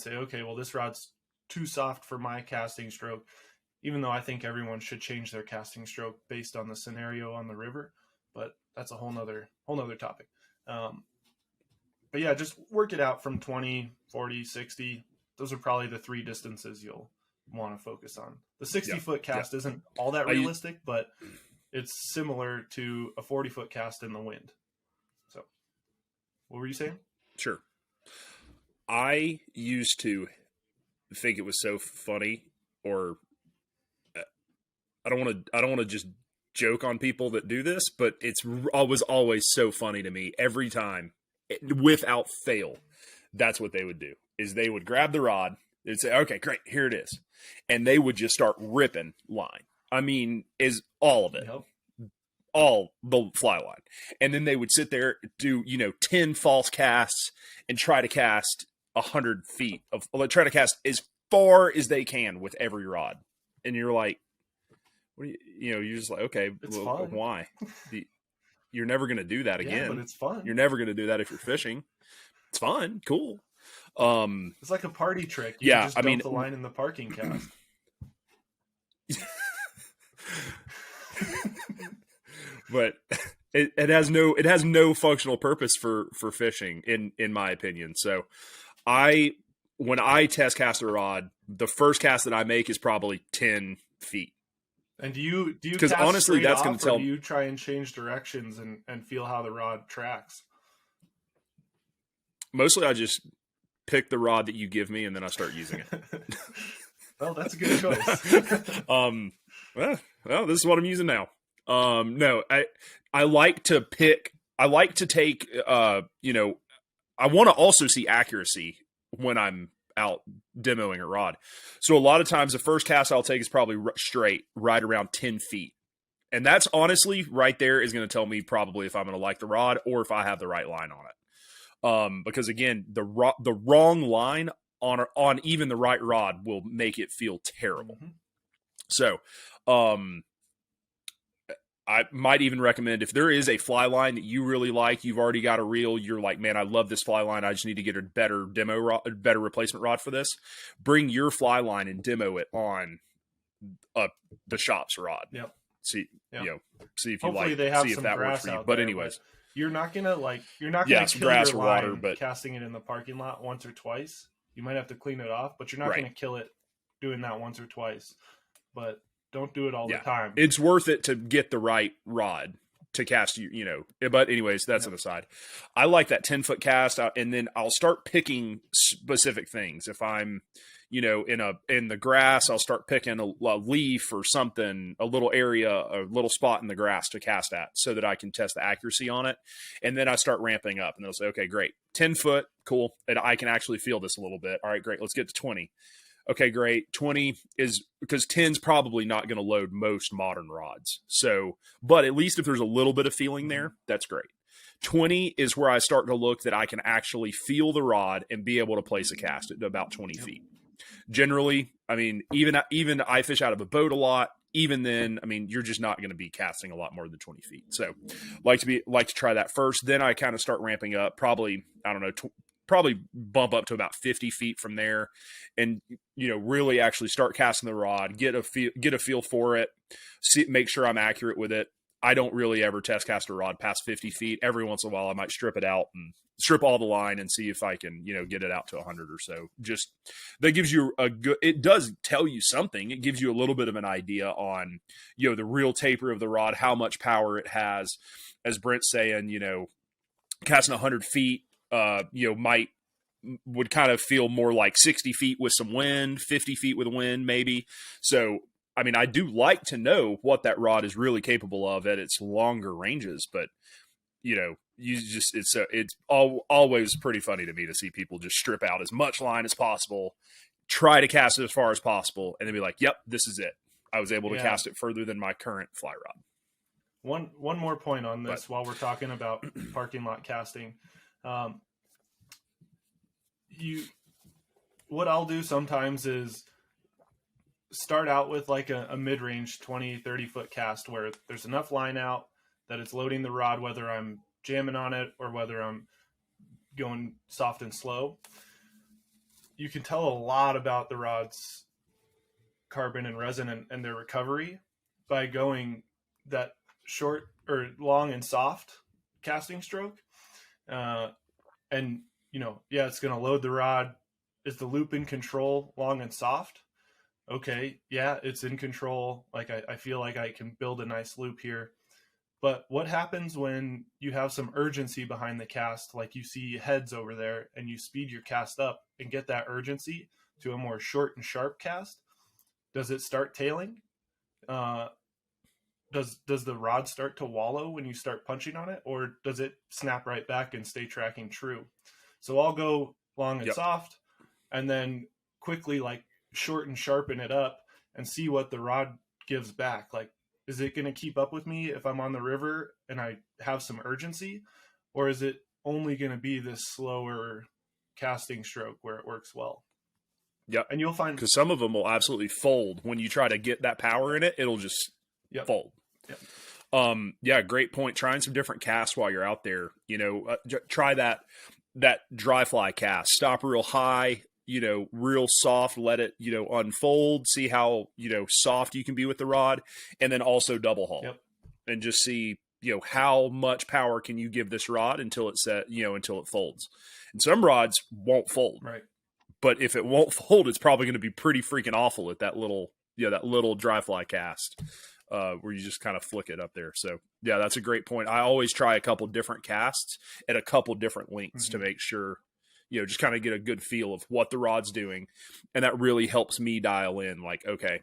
Speaker 3: say, okay, well, this rod's too soft for my casting stroke, even though I think everyone should change their casting stroke based on the scenario on the river, but that's a whole nother topic. But yeah, just work it out from 20, 40, 60. Those are probably the 3 distances you'll want to focus on. The 60-foot cast isn't all that realistic, but it's similar to a 40-foot cast in the wind. So what were you saying?
Speaker 2: Sure. I used to think it was so funny, or I don't want to just joke on people that do this, but it was always so funny to me every time, without fail. That's what they would do, is they would grab the rod. They'd say, okay, great, here it is. And they would just start ripping line. I mean, is all of it. Yep. All the fly line. And then they would sit there, do, 10 false casts and try to cast 100 feet try to cast as far as they can with every rod. And you're like, what you're just like, okay, well, why? You're never going to do that again.
Speaker 3: Yeah, but it's fun.
Speaker 2: You're never going to do that if you're fishing. It's fun. Cool.
Speaker 3: It's like a party trick. You just dump the line in the parking cast.
Speaker 2: But it has no functional purpose for fishing in my opinion. So when I test cast a rod, the first cast that I make is probably 10 feet.
Speaker 3: And do you
Speaker 2: because honestly that's going to tell.
Speaker 3: Do you try and change directions and feel how the rod tracks?
Speaker 2: Mostly I just pick the rod that you give me and then I start using it.
Speaker 3: Well, that's a good choice.
Speaker 2: Well, this is what I'm using now. No, I like to take, I want to also see accuracy when I'm out demoing a rod. So a lot of times the first cast I'll take is probably straight, right around 10 feet. And that's honestly right there is going to tell me probably if I'm going to like the rod or if I have the right line on it. Because again, the wrong line on even the right rod will make it feel terrible. Mm-hmm. So, I might even recommend, if there is a fly line that you really like, you've already got a reel, you're like, man, I love this fly line, I just need to get a better better replacement rod for this. Bring your fly line and demo it on the shop's rod.
Speaker 3: Yep.
Speaker 2: See,
Speaker 3: Yep.
Speaker 2: you know, see if you
Speaker 3: Hopefully
Speaker 2: like,
Speaker 3: they have
Speaker 2: see if
Speaker 3: some
Speaker 2: that works
Speaker 3: grass
Speaker 2: for you.
Speaker 3: out
Speaker 2: But
Speaker 3: there,
Speaker 2: anyways,
Speaker 3: you're not gonna kill
Speaker 2: some
Speaker 3: your
Speaker 2: grass or
Speaker 3: line
Speaker 2: water, but
Speaker 3: casting it in the parking lot once or twice. You might have to clean it off, but you're not
Speaker 2: Right.
Speaker 3: gonna kill it doing that once or twice. But don't do it all the time.
Speaker 2: It's worth it to get the right rod to cast, you know. But anyways, that's an aside. I like that 10-foot cast, and then I'll start picking specific things. If I'm, you know, in the grass, I'll start picking a leaf or something, a little area, a little spot in the grass to cast at, so that I can test the accuracy on it. And then I start ramping up, and they'll say, okay, great, 10 foot, cool, and I can actually feel this a little bit. All right, great, let's get to 20. Okay, great. 20 is, because 10's probably not going to load most modern rods. So, but at least if there's a little bit of feeling there, that's great. 20 is where I start to look that I can actually feel the rod and be able to place a cast at about 20 feet. Generally, I mean, even I fish out of a boat a lot. Even then, I mean, you're just not going to be casting a lot more than 20 feet. So like to try that first. Then I kind of start ramping up, probably, I don't know, probably bump up to about 50 feet from there, and, you know, really actually start casting the rod, get a feel for it, make sure I'm accurate with it. I don't really ever test cast a rod past 50 feet. Every once in a while, I might strip it out and strip all the line and see if I can, you know, get it out to 100 or so. Just, that gives you it does tell you something. It gives you a little bit of an idea on, you know, the real taper of the rod, how much power it has. As Brent's saying, you know, casting 100 feet, you know, would kind of feel more like 60 feet with some wind, 50 feet with wind, maybe. So, I mean, I do like to know what that rod is really capable of at its longer ranges, but, you know, it's always pretty funny to me to see people just strip out as much line as possible, try to cast it as far as possible, and then be like, yep, this is it. I was able to cast it further than my current fly rod.
Speaker 3: One more point on this, while we're talking about parking lot casting. What I'll do sometimes is start out with like a mid-range 20-30 foot cast where there's enough line out that it's loading the rod, whether I'm jamming on it or whether I'm going soft and slow. You can tell a lot about the rod's carbon and resin and their recovery by going that short or long and soft casting stroke. And, you know, it's going to load the rod. Is the loop in control, long and soft? Okay, yeah, it's in control. Like, I feel like I can build a nice loop here. But what happens when you have some urgency behind the cast, like you see heads over there, and you speed your cast up and get that urgency to a more short and sharp cast? Does it start tailing? Does the rod start to wallow when you start punching on it, or does it snap right back and stay tracking true? So I'll go long and soft, and then quickly like shorten, sharpen it up, and see what the rod gives back. Like, is it going to keep up with me if I'm on the river and I have some urgency, or is it only going to be this slower casting stroke where it works well?
Speaker 2: Yep.
Speaker 3: And you'll find,
Speaker 2: because some of them will absolutely fold when you try to get that power in it. It'll just fold. Yep. Great point. Trying some different casts while you're out there. You know, try that dry fly cast. Stop real high, you know, real soft, let it, you know, unfold, see how, you know, soft you can be with the rod, and then also double haul and just see, you know, how much power can you give this rod until it until it folds. And some rods won't fold.
Speaker 3: Right.
Speaker 2: But if it won't fold, it's probably going to be pretty freaking awful at that little dry fly cast, where you just kind of flick it up there. So yeah, that's a great point. I always try a couple different casts at a couple different lengths to make sure, you know, just kind of get a good feel of what the rod's doing. And that really helps me dial in, like, okay,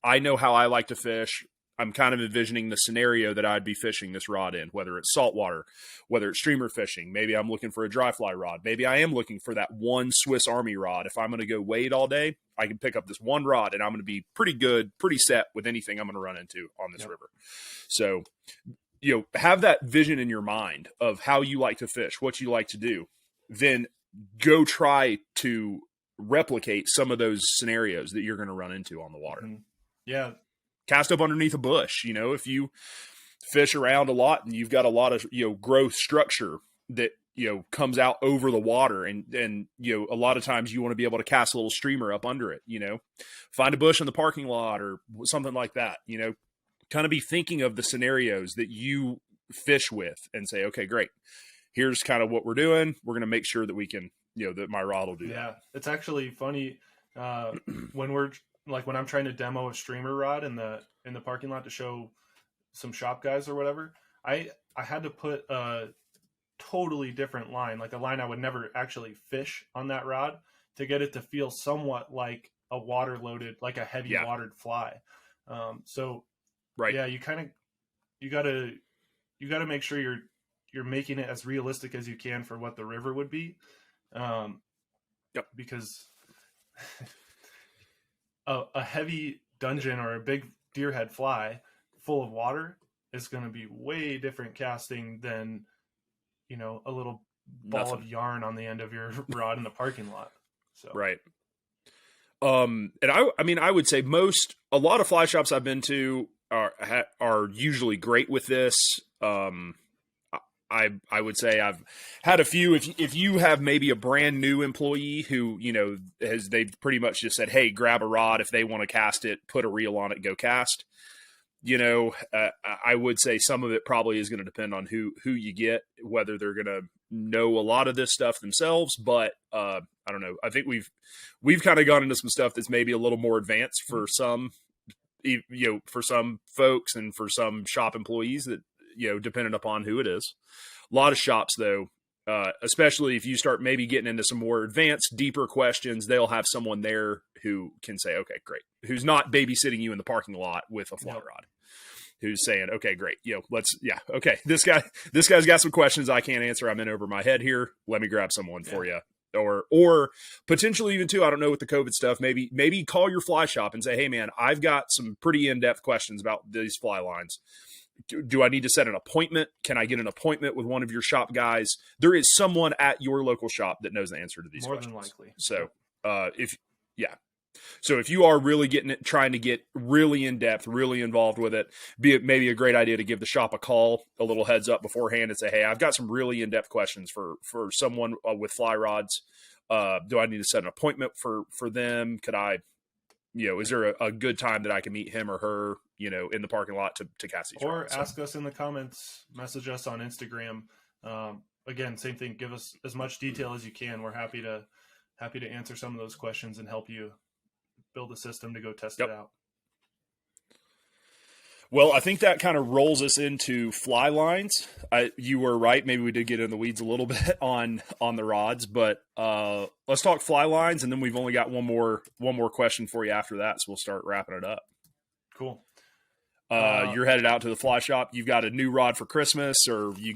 Speaker 2: I know how I like to fish. I'm kind of envisioning the scenario that I'd be fishing this rod in, whether it's saltwater, whether it's streamer fishing. Maybe I'm looking for a dry fly rod. Maybe I am looking for that one Swiss Army rod. If I'm going to go wade all day, I can pick up this one rod and I'm going to be pretty good, pretty set with anything I'm going to run into on this river. So, you know, have that vision in your mind of how you like to fish, what you like to do. Then go try to replicate some of those scenarios that you're going to run into on the water.
Speaker 3: Yeah.
Speaker 2: Cast up underneath a bush. You know, if you fish around a lot and you've got a lot of, growth structure that, comes out over the water. And, a lot of times you want to be able to cast a little streamer up under it, find a bush in the parking lot or something like that, kind of be thinking of the scenarios that you fish with and say, okay, great. Here's kind of what we're doing. We're going to make sure that we can, that my rod will do that.
Speaker 3: Yeah. It's actually funny. When I'm trying to demo a streamer rod in the parking lot to show some shop guys or whatever, I had to put a totally different line, like a line I would never actually fish on that rod, to get it to feel somewhat like a water loaded, like a heavy watered fly. So
Speaker 2: right.
Speaker 3: Yeah, you gotta make sure you're making it as realistic as you can for what the river would be. Because a heavy dudgeon or a big deerhead fly full of water is going to be way different casting than, a little ball of yarn on the end of your rod in the parking lot. So
Speaker 2: right. And I would say a lot of fly shops I've been to are usually great with this. I would say I've had a few. If you have maybe a brand new employee who, they've pretty much just said, hey, grab a rod. If they want to cast it, put a reel on it, go cast. I would say some of it probably is going to depend on who you get, whether they're going to know a lot of this stuff themselves. But I don't know. I think we've kind of gone into some stuff that's maybe a little more advanced for some, for some folks and for some shop employees that, depending upon who it is. A lot of shops, though, especially if you start maybe getting into some more advanced, deeper questions, they'll have someone there who can say, okay, great. Who's not babysitting you in the parking lot with a fly rod. Who's saying, okay, great. Okay. This guy's got some questions I can't answer. I'm in over my head here. Let me grab someone for you. Or potentially even too, I don't know, with the COVID stuff, maybe call your fly shop and say, hey man, I've got some pretty in-depth questions about these fly lines. Do I need to set an appointment? Can I get an appointment with one of your shop guys? There is someone at your local shop that knows the answer to these questions.
Speaker 3: More than likely.
Speaker 2: So, So if you are really trying to get really in depth, really involved with it, maybe a great idea to give the shop a call, a little heads up beforehand and say, hey, I've got some really in-depth questions for someone with fly rods. Do I need to set an appointment for them? Could I, is there a good time that I can meet him or her, in the parking lot to cast these rods?
Speaker 3: Or ask us in the comments, message us on Instagram. Again, same thing. Give us as much detail as you can. We're happy to answer some of those questions and help you build a system to go test it out.
Speaker 2: Well, I think that kind of rolls us into fly lines. You were right. Maybe we did get in the weeds a little bit on the rods, but let's talk fly lines, and then we've only got one more question for you after that, so we'll start wrapping it up.
Speaker 3: Cool.
Speaker 2: You're headed out to the fly shop. You've got a new rod for Christmas, or you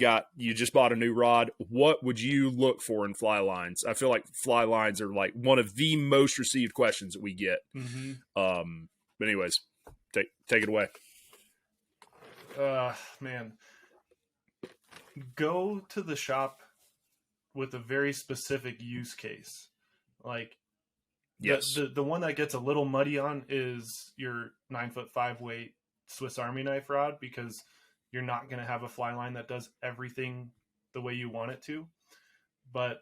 Speaker 2: just bought a new rod. What would you look for in fly lines? I feel like fly lines are like one of the most received questions that we get.
Speaker 3: Mm-hmm.
Speaker 2: But anyways, take it away.
Speaker 3: Man, go to the shop with a very specific use case. Like,
Speaker 2: yes,
Speaker 3: the one that gets a little muddy on is your 9'5" weight Swiss Army knife rod, because you're not going to have a fly line that does everything the way you want it to. But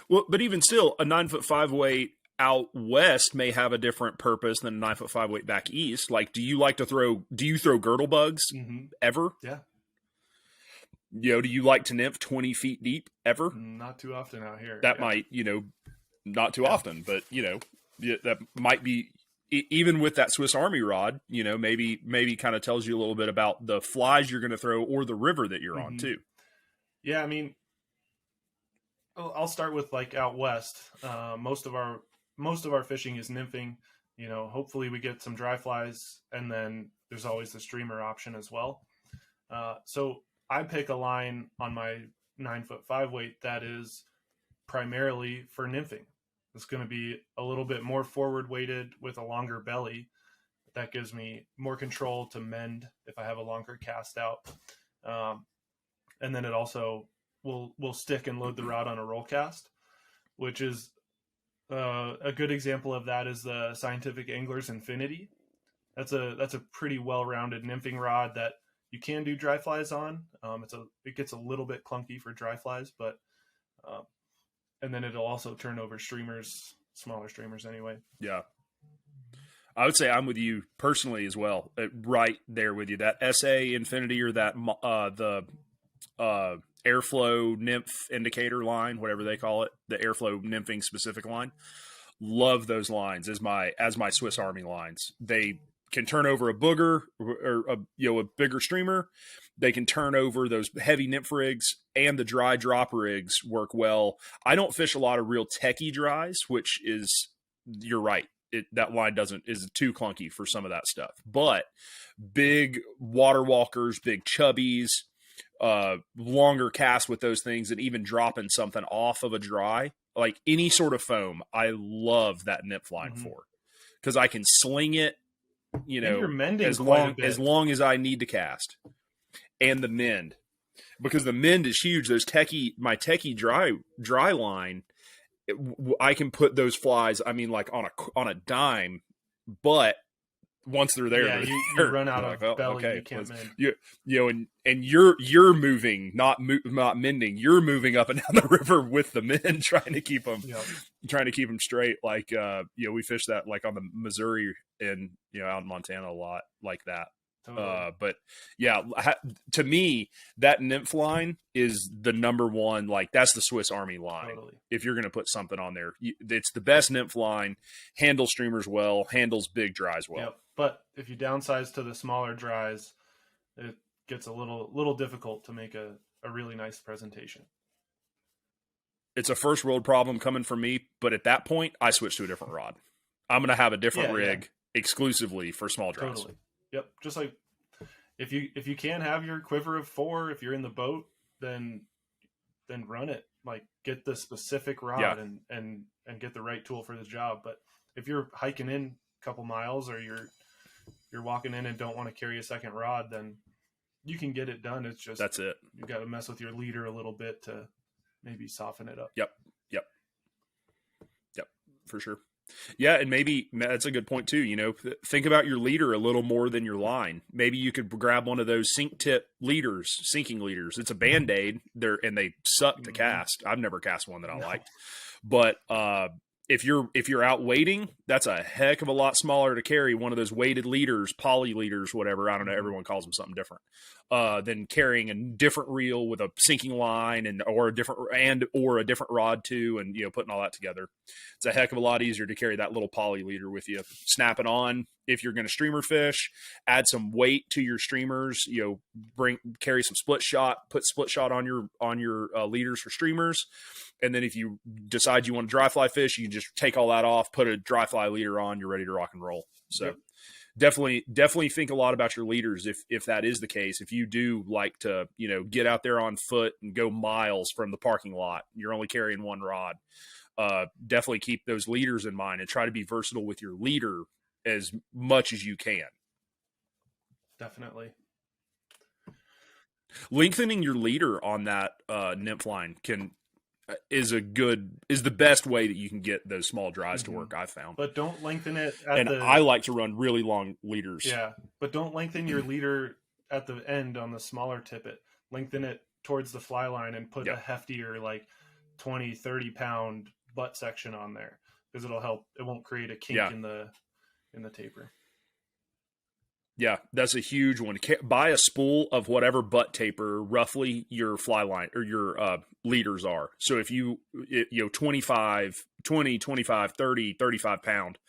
Speaker 2: even still, a 9'5" weight out west may have a different purpose than a 9'5" weight back east. Like, do you throw girdle bugs ever?
Speaker 3: Yeah.
Speaker 2: Do you like to nymph 20 feet deep ever?
Speaker 3: Not too often out here.
Speaker 2: That might, not too often, but that might be, even with that Swiss Army rod, maybe kind of tells you a little bit about the flies you're going to throw or the river that you're on too.
Speaker 3: Yeah. I mean, I'll start with like out west. Most of our fishing is nymphing. Hopefully we get some dry flies, and then there's always the streamer option as well. So I pick a line on my 9'5" weight that is primarily for nymphing. It's going to be a little bit more forward weighted with a longer belly. That gives me more control to mend if I have a longer cast out. And then it also will stick and load the rod on a roll cast, which is a good example of that is the Scientific Angler's Infinity. That's a pretty well-rounded nymphing rod that you can do dry flies on. It gets a little bit clunky for dry flies, but and then it'll also turn over streamers, smaller streamers anyway.
Speaker 2: Yeah. I would say I'm with you personally as well. Right there with you. That SA Infinity or that the airflow nymph indicator line, whatever they call it, the airflow nymphing specific line. Love those lines as my Swiss Army lines. They can turn over a booger or a bigger streamer. They can turn over those heavy nymph rigs, and the dry drop rigs work well. I don't fish a lot of real techie dries, which is, you're right. That line is too clunky for some of that stuff. But big water walkers, big chubbies, longer cast with those things, and even dropping something off of a dry, like any sort of foam, I love that nymph line for, because I can sling it, as long as I need to cast, and the mend, because the mend is huge. My techie dry line, I can put those flies, I mean, like on a dime, but once they're there,
Speaker 3: you run out of belly. Okay, you can't mend. And you're moving, not mending. You're moving up and down the river with the men, trying to keep them straight. Like we fish that like on the Missouri and out in Montana a lot like that. Totally. But yeah, to me, that nymph line is the number one. Like, that's the Swiss Army line. Totally. If you're going to put something on there, it's the best nymph line. Handles streamers well, handles big dries well. Yep. But if you downsize to the smaller dries, it gets a little difficult to make a really nice presentation.
Speaker 2: It's a first world problem coming from me, but at that point, I switch to a different rod. I'm going to have a different rig exclusively for small dries.
Speaker 3: Totally. Yep. Just like if you can have your quiver of 4, if you're in the boat, then run it. Like, get the specific rod and get the right tool for the job. But if you're hiking in a couple miles, or you're walking in and don't want to carry a second rod, then you can get it done. It's just,
Speaker 2: that's it.
Speaker 3: You got to mess with your leader a little bit to maybe soften it up.
Speaker 2: Yep. For sure. Yeah, and maybe that's a good point too. Think about your leader a little more than your line. Maybe you could grab one of those sinking leaders. It's a Band-Aid. They suck to cast. I've never cast one that I liked. But if you're out wading, that's a heck of a lot smaller to carry one of those weighted leaders, poly leaders, whatever. I don't know. Everyone calls them something different. Than carrying a different reel with a sinking line or a different rod too, and putting all that together. It's a heck of a lot easier to carry that little poly leader with you. Snap it on if you're going to streamer fish. Add some weight to your streamers. Carry some split shot. Put split shot on your leaders for streamers. And then if you decide you want to dry fly fish, you can just take all that off, put a dry fly leader on, you're ready to rock and roll. So definitely think a lot about your leaders if that is the case. If you do like to, get out there on foot and go miles from the parking lot, you're only carrying one rod, definitely keep those leaders in mind and try to be versatile with your leader as much as you can.
Speaker 3: Definitely.
Speaker 2: Lengthening your leader on that nymph line is the best way that you can get those small dries to work, I've found.
Speaker 3: But don't lengthen it
Speaker 2: I like to run really long leaders.
Speaker 3: Yeah, but don't lengthen your leader at the end on the smaller tippet. Lengthen it towards the fly line and put a heftier, like 20, 30 pound butt section on there, because it'll help. It won't create a kink in the taper.
Speaker 2: Yeah, that's a huge one. Buy a spool of whatever butt taper roughly your fly line or your leaders are. So if 25, 25, 30, 35 pound,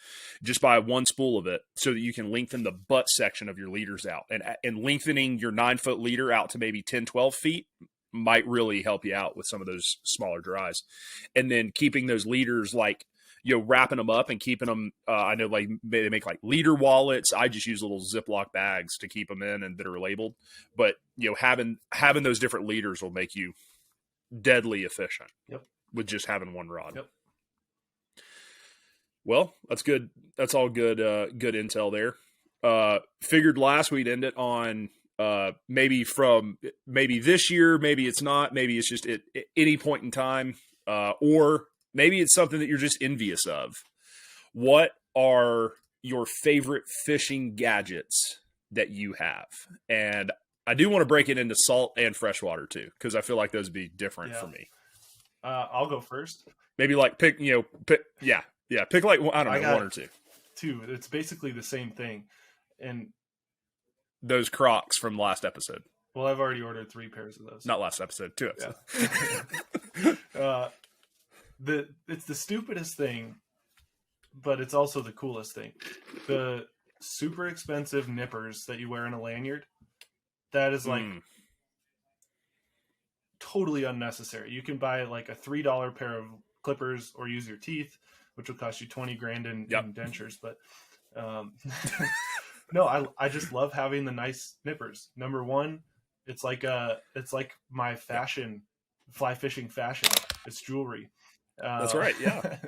Speaker 2: just buy one spool of it so that you can lengthen the butt section of your leaders out. And lengthening your 9-foot leader out to maybe 10, 12 feet might really help you out with some of those smaller dries. And then keeping those leaders wrapping them up and keeping them. I know they make like leader wallets. I just use little Ziploc bags to keep them in and that are labeled. But having those different leaders will make you deadly efficient.
Speaker 3: Yep.
Speaker 2: With just having one rod.
Speaker 3: Yep.
Speaker 2: Well, that's good. That's all good. Good intel there. Figured last we'd end it on maybe this year. Maybe it's not. Maybe it's just at any point in time, or maybe it's something that you're just envious of. What are your favorite fishing gadgets that you have? And I do want to break it into salt and freshwater too, because I feel like those would be different for me.
Speaker 3: I'll go first.
Speaker 2: Maybe like pick like, I don't know, one or two.
Speaker 3: Two. It's basically the same thing. And
Speaker 2: those Crocs from last episode.
Speaker 3: Well, I've already ordered 3 pairs of those.
Speaker 2: Not last episode, 2 episodes.
Speaker 3: Yeah. It's the stupidest thing, but it's also the coolest thing. The super expensive nippers that you wear in a lanyard, that is like totally unnecessary. You can buy like a $3 pair of clippers or use your teeth, which will cost you $20,000 in dentures. But no, I just love having the nice nippers. Number one, it's like my fashion, fly fishing fashion. It's jewelry.
Speaker 2: That's right. Yeah.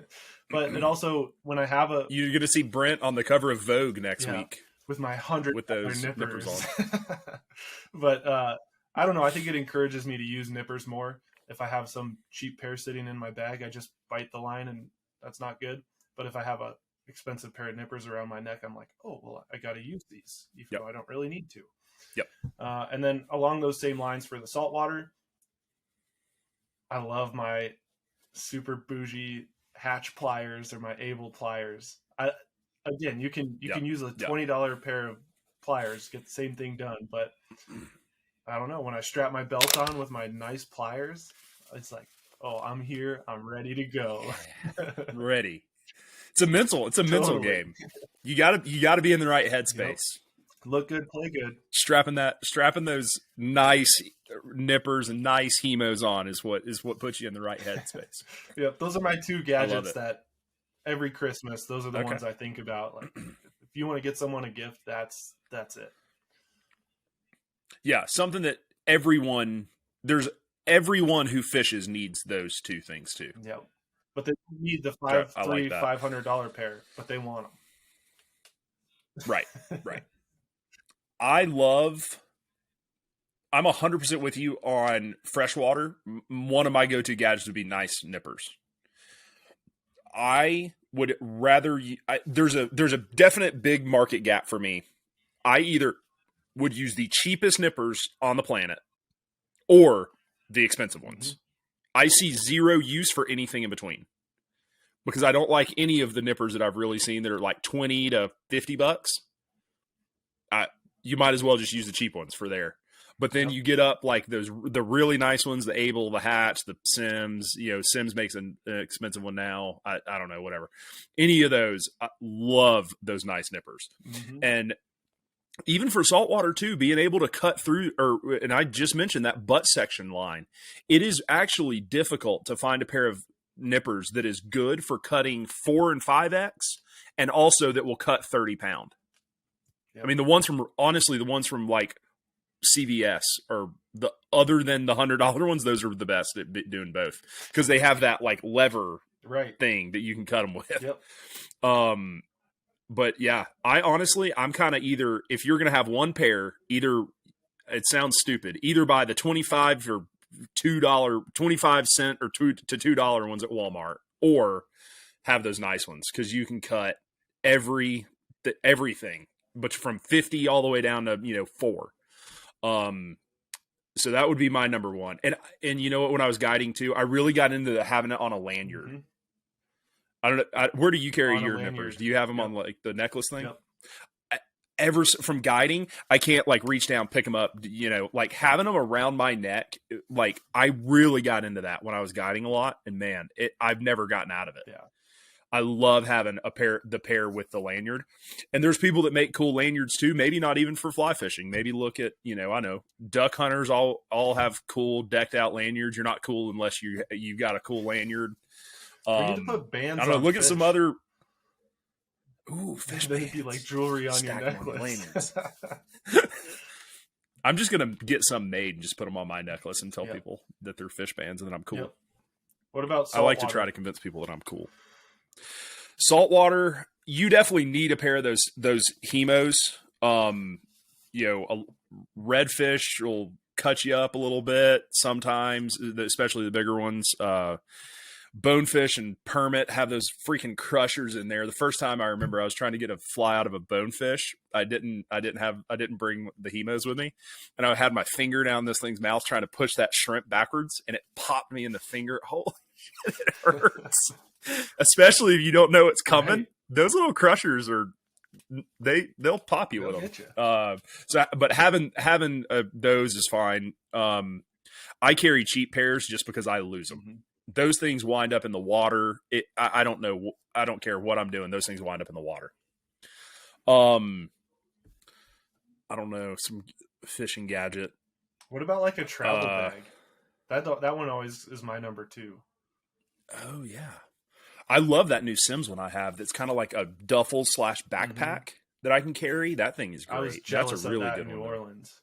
Speaker 3: But it also, when I have
Speaker 2: you're going to see Brent on the cover of Vogue next week
Speaker 3: with my $100
Speaker 2: with those nippers on.
Speaker 3: But I don't know. I think it encourages me to use nippers more. If I have some cheap pair sitting in my bag, I just bite the line, and that's not good. But if I have a expensive pair of nippers around my neck, I'm like, oh, well, I got to use these, even though I don't really need to.
Speaker 2: Yep.
Speaker 3: And then along those same lines for the saltwater, I love my super bougie hatch pliers or my Evo pliers. You can use a $20 pair of pliers, get the same thing done. But I don't know, when I strap my belt on with my nice pliers, it's like, oh, I'm here, I'm ready to go.
Speaker 2: Ready. It's a mental game. You gotta be in the right headspace.
Speaker 3: Yep. Look good, play good.
Speaker 2: Strapping those nice nippers and nice hemos on is what puts you in the right headspace.
Speaker 3: Yep, those are my 2 gadgets that every Christmas, those are the ones I think about. Like, if you want to get someone a gift, that's it.
Speaker 2: Yeah, something that everyone who fishes needs those 2 things too.
Speaker 3: Yep. But they need the $500 pair, but they want them.
Speaker 2: Right. I'm 100% with you on freshwater. One of my go-to gadgets would be nice nippers. I would rather there's a definite big market gap for me. I either would use the cheapest nippers on the planet or the expensive ones. I see zero use for anything in between, because I don't like any of the nippers that I've really seen that are like $20 to $50. You might as well just use the cheap ones for there. But then you get up like the really nice ones, the Able, the Hatch, the Sims. Sims makes an expensive one now. I don't know, whatever. Any of those, I love those nice nippers. And even for saltwater too, being able to cut through, and I just mentioned that butt section line. It is actually difficult to find a pair of nippers that is good for cutting 4 and 5X, and also that will cut 30 pound. Yep. I mean, the ones from like CVS or other than the $100 ones, those are the best at doing both, because they have that like lever thing that you can cut them with.
Speaker 3: Yep.
Speaker 2: But yeah, I'm kind of either, if you're going to have one pair, either, it sounds stupid, either buy the 25 or $2, 25 cent or $2 to $2 ones at Walmart, or have those nice ones, because you can cut everything, but from 50 all the way down to 4. So that would be my number one. And you know what, when I was guiding too, I really got into having it on a lanyard. I don't know. Where do you carry your nippers? Do you have them on like the necklace thing? Yep. From guiding, I can't like reach down, pick them up, like having them around my neck. Like I really got into that when I was guiding a lot, and man, I've never gotten out of it.
Speaker 3: Yeah.
Speaker 2: I love having the pair with the lanyard. And there's people that make cool lanyards too. Maybe not even for fly fishing. Maybe look at, I know duck hunters all have cool decked out lanyards. You're not cool unless you've got a cool lanyard.
Speaker 3: We need to put bands.
Speaker 2: I don't know. Look
Speaker 3: fish.
Speaker 2: At some other. Ooh, fish bands.
Speaker 3: Be like jewelry on your necklace.
Speaker 2: I'm just gonna get some made and just put them on my necklace and tell people that they're fish bands, and then I'm cool.
Speaker 3: Yep. What about
Speaker 2: saltwater? I like to try to convince people that I'm cool. Saltwater, you definitely need a pair of those hemos. A redfish will cut you up a little bit sometimes, especially the bigger ones. Bonefish and Permit have those freaking crushers in there. The first time I remember I was trying to get a fly out of a bonefish. I didn't bring the Hemos with me. And I had my finger down this thing's mouth trying to push that shrimp backwards, and it popped me in the finger. Holy shit, it hurts. Especially if you don't know it's coming. Right. Those little crushers they'll pop you with them. But having those is fine. I carry cheap pairs just because I lose them. Mm-hmm. Those things wind up in the water. I don't know. I don't care what I'm doing. Those things wind up in the water. I don't know, some fishing gadget.
Speaker 3: What about like a travel bag? That one always is my number 2.
Speaker 2: Oh yeah. I love that new Sims one I have. That's kind of like a duffel / backpack that I can carry. That thing is great.
Speaker 3: I was jealous
Speaker 2: That's a really
Speaker 3: of that
Speaker 2: good
Speaker 3: in New
Speaker 2: one.
Speaker 3: Orleans.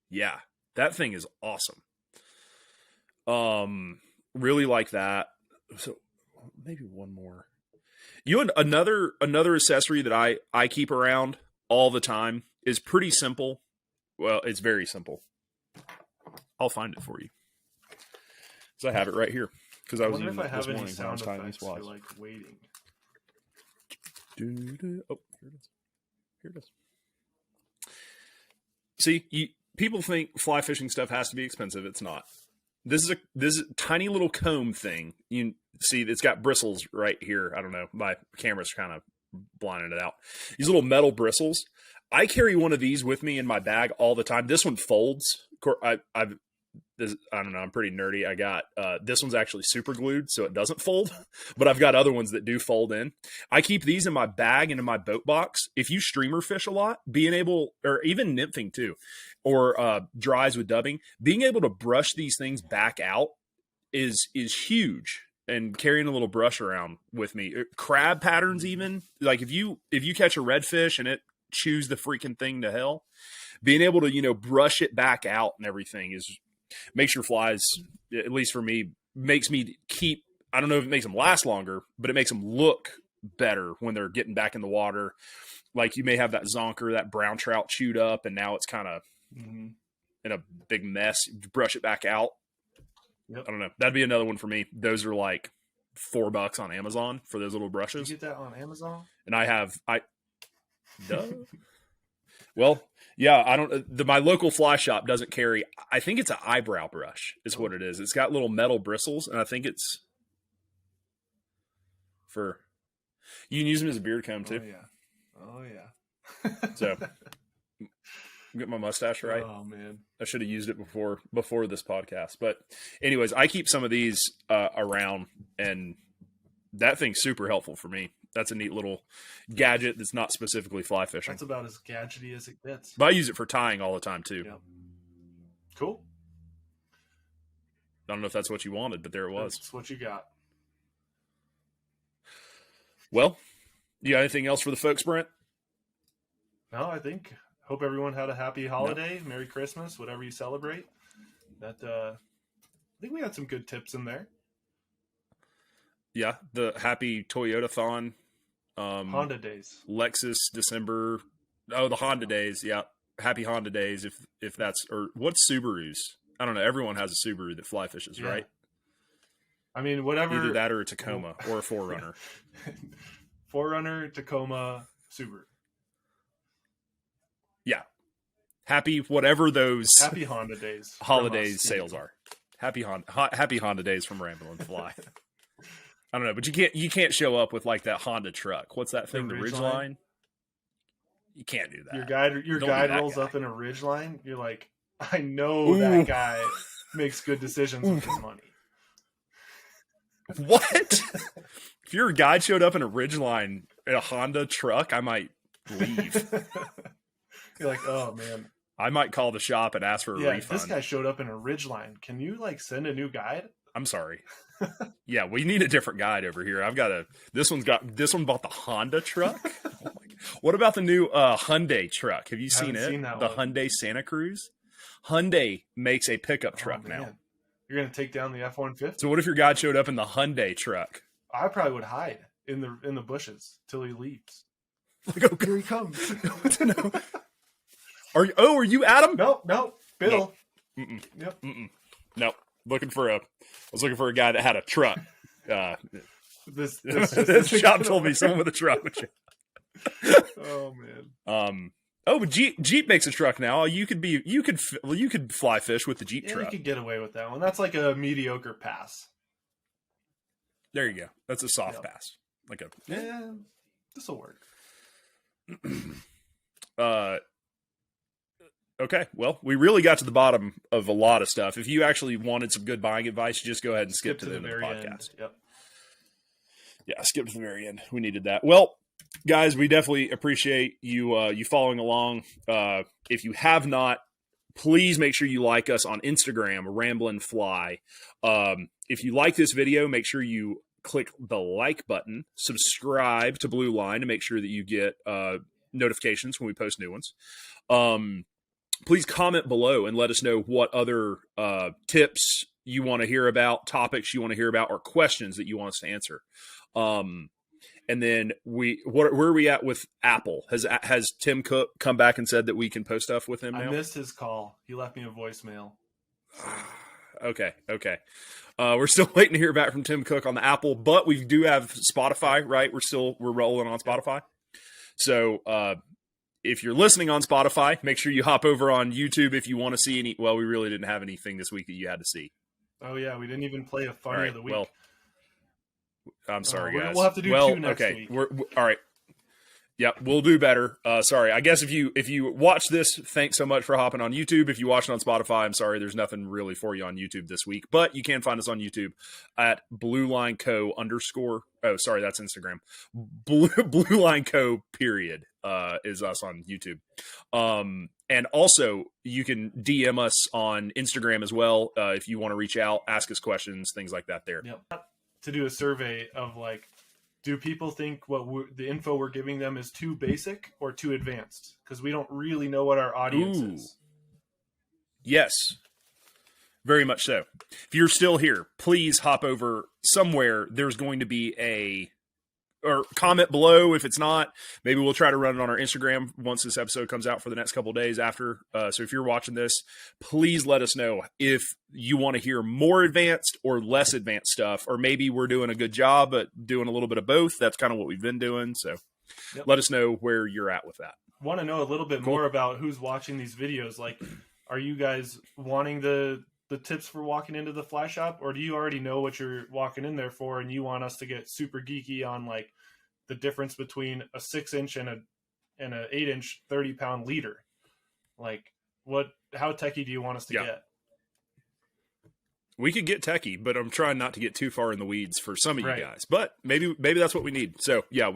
Speaker 2: Yeah, that thing is awesome. Really like that. So maybe one more. Another accessory that I keep around all the time is pretty simple. Well, it's very simple. I'll find it for you. So I have it right here because I was using it this morning when I was tying these flies.
Speaker 3: Like waiting.
Speaker 2: Oh, here it is. Here it is. See, people think fly fishing stuff has to be expensive. It's not. This is a tiny little comb thing. You see, it's got bristles right here. I don't know. My camera's kind of blinding it out. These little metal bristles. I carry one of these with me in my bag all the time. This one folds. I don't know. I'm pretty nerdy. I got this one's actually super glued, so it doesn't fold. But I've got other ones that do fold in. I keep these in my bag and in my boat box. If you streamer fish a lot, being able, or even nymphing too, or dries with dubbing, being able to brush these things back out is huge. And carrying a little brush around with me, crab patterns even, like if you catch a redfish and it chews the freaking thing to hell, being able to brush it back out and everything makes your flies, at least for me, makes me keep. I don't know if it makes them last longer, but it makes them look better when they're getting back in the water. Like you may have that zonker, that brown trout chewed up, and now it's kind of in a big mess. You brush it back out. Yep. I don't know. That'd be another one for me. Those are like $4 on Amazon for those little brushes.
Speaker 3: You get that on Amazon?
Speaker 2: And well, yeah, I don't. My local fly shop doesn't carry. I think it's an eyebrow brush. Is what it is. It's got little metal bristles, and I think it's for. You can use them as a beard comb too.
Speaker 3: Oh yeah.
Speaker 2: So. Get my mustache right.
Speaker 3: Oh man,
Speaker 2: I should have used it before this podcast. But anyways, I keep some of these around, and that thing's super helpful for me. That's a neat little gadget that's not specifically fly fishing.
Speaker 3: That's about as gadgety as it gets.
Speaker 2: But I use it for tying all the time too.
Speaker 3: Yep. Cool.
Speaker 2: I don't know if that's what you wanted, but there it was.
Speaker 3: That's what you got.
Speaker 2: Well, you got anything else for the folks, Brent?
Speaker 3: No, I hope everyone had a happy holiday, Merry Christmas, whatever you celebrate. I think we had some good tips in there.
Speaker 2: Yeah, the happy Toyota-thon.
Speaker 3: Honda days.
Speaker 2: Lexus December. Oh, the Honda days. Yeah, happy Honda days. If that's, or what's Subarus? I don't know. Everyone has a Subaru that fly fishes, right?
Speaker 3: I mean, whatever.
Speaker 2: Either that or a Tacoma or a 4Runner.
Speaker 3: 4Runner, Tacoma, Subaru.
Speaker 2: Yeah. Happy whatever those
Speaker 3: happy Honda days
Speaker 2: holidays sales are. Happy Honda days from RamblinFly. I don't know, but you can't show up with like that Honda truck. What's that thing? The Ridgeline? You can't do that.
Speaker 3: Your guide rolls up in a Ridgeline. You're like, I know that guy makes good decisions with his money.
Speaker 2: What? If your guide showed up in a Ridgeline in a Honda truck, I might leave.
Speaker 3: You're like, oh man.
Speaker 2: I might call the shop and ask for a refund.
Speaker 3: This guy showed up in a Ridgeline. Can you like send a new guide?
Speaker 2: I'm sorry. Yeah, we need a different guide over here. This one bought the Honda truck. Oh my God. What about the new Hyundai truck? Have you seen it? The Hyundai Santa Cruz? Hyundai makes a pickup truck now.
Speaker 3: You're going to take down the F-150?
Speaker 2: So what if your guide showed up in the Hyundai truck?
Speaker 3: I probably would hide in the bushes till he leaves.
Speaker 2: Like, oh,
Speaker 3: here he comes.
Speaker 2: No. Are you Adam?
Speaker 3: No, Bill.
Speaker 2: Nope.
Speaker 3: Yep.
Speaker 2: Nope. looking for a guy that had a truck.
Speaker 3: This
Speaker 2: shop told me someone with a truck.
Speaker 3: Oh man.
Speaker 2: But Jeep makes a truck now. You could fly fish with the Jeep truck.
Speaker 3: You could get away with that one. That's like a mediocre pass.
Speaker 2: There you go. That's a soft pass.
Speaker 3: Yeah, this will work.
Speaker 2: Okay. Well, we really got to the bottom of a lot of stuff. If you actually wanted some good buying advice, just go ahead and skip to the end of the podcast.
Speaker 3: End. Yep.
Speaker 2: Yeah, skip to the very end. We needed that. Well, guys, we definitely appreciate you following along. If you have not, please make sure you like us on Instagram, RamblinFly. If you like this video, make sure you click the like button, subscribe to Blue Line to make sure that you get notifications when we post new ones. Please comment below and let us know what other tips you want to hear about, topics you want to hear about, or questions that you want us to answer. And then where are we at with Apple? Has Tim Cook come back and said that we can post stuff with him now?
Speaker 3: I missed his call. He left me a voicemail.
Speaker 2: Okay. We're still waiting to hear back from Tim Cook on the Apple, but we do have Spotify, right? We're rolling on Spotify. So if you're listening on Spotify, make sure you hop over on YouTube if you want to see any. Well, we really didn't have anything this week that you had to see.
Speaker 3: Oh yeah, we didn't even play a funny of the week.
Speaker 2: Well, I'm sorry, guys.
Speaker 3: We'll have to do two next week.
Speaker 2: We're all right. Yep, we'll do better. Sorry. I guess if you watch this, thanks so much for hopping on YouTube. If you watch it on Spotify, I'm sorry, there's nothing really for you on YouTube this week. But you can find us on YouTube at BlueLineCo_. Oh, sorry, that's Instagram. BlueLineCo period is us on YouTube. And also you can DM us on Instagram as well if you want to reach out, ask us questions, things like that there.
Speaker 3: Yep. To do a survey of like, do people think the info we're giving them is too basic or too advanced? Because we don't really know what our audience is.
Speaker 2: Yes, very much so. If you're still here, please hop over somewhere. There's going to be or comment below. If it's not, maybe we'll try to run it on our Instagram once this episode comes out for the next couple of days after. So if you're watching this, please let us know if you want to hear more advanced or less advanced stuff, or maybe we're doing a good job at doing a little bit of both. That's kind of what we've been doing. So Let us know where you're at with that.
Speaker 3: Want to know a little bit more about who's watching these videos. Like, are you guys wanting the tips for walking into the fly shop, or do you already know what you're walking in there for and you want us to get super geeky on like the difference between a 6-inch and an 8-inch 30-pound leader? Like, how techie do you want us to get?
Speaker 2: We could get techie, but I'm trying not to get too far in the weeds for some of you guys. But maybe that's what we need. So yeah,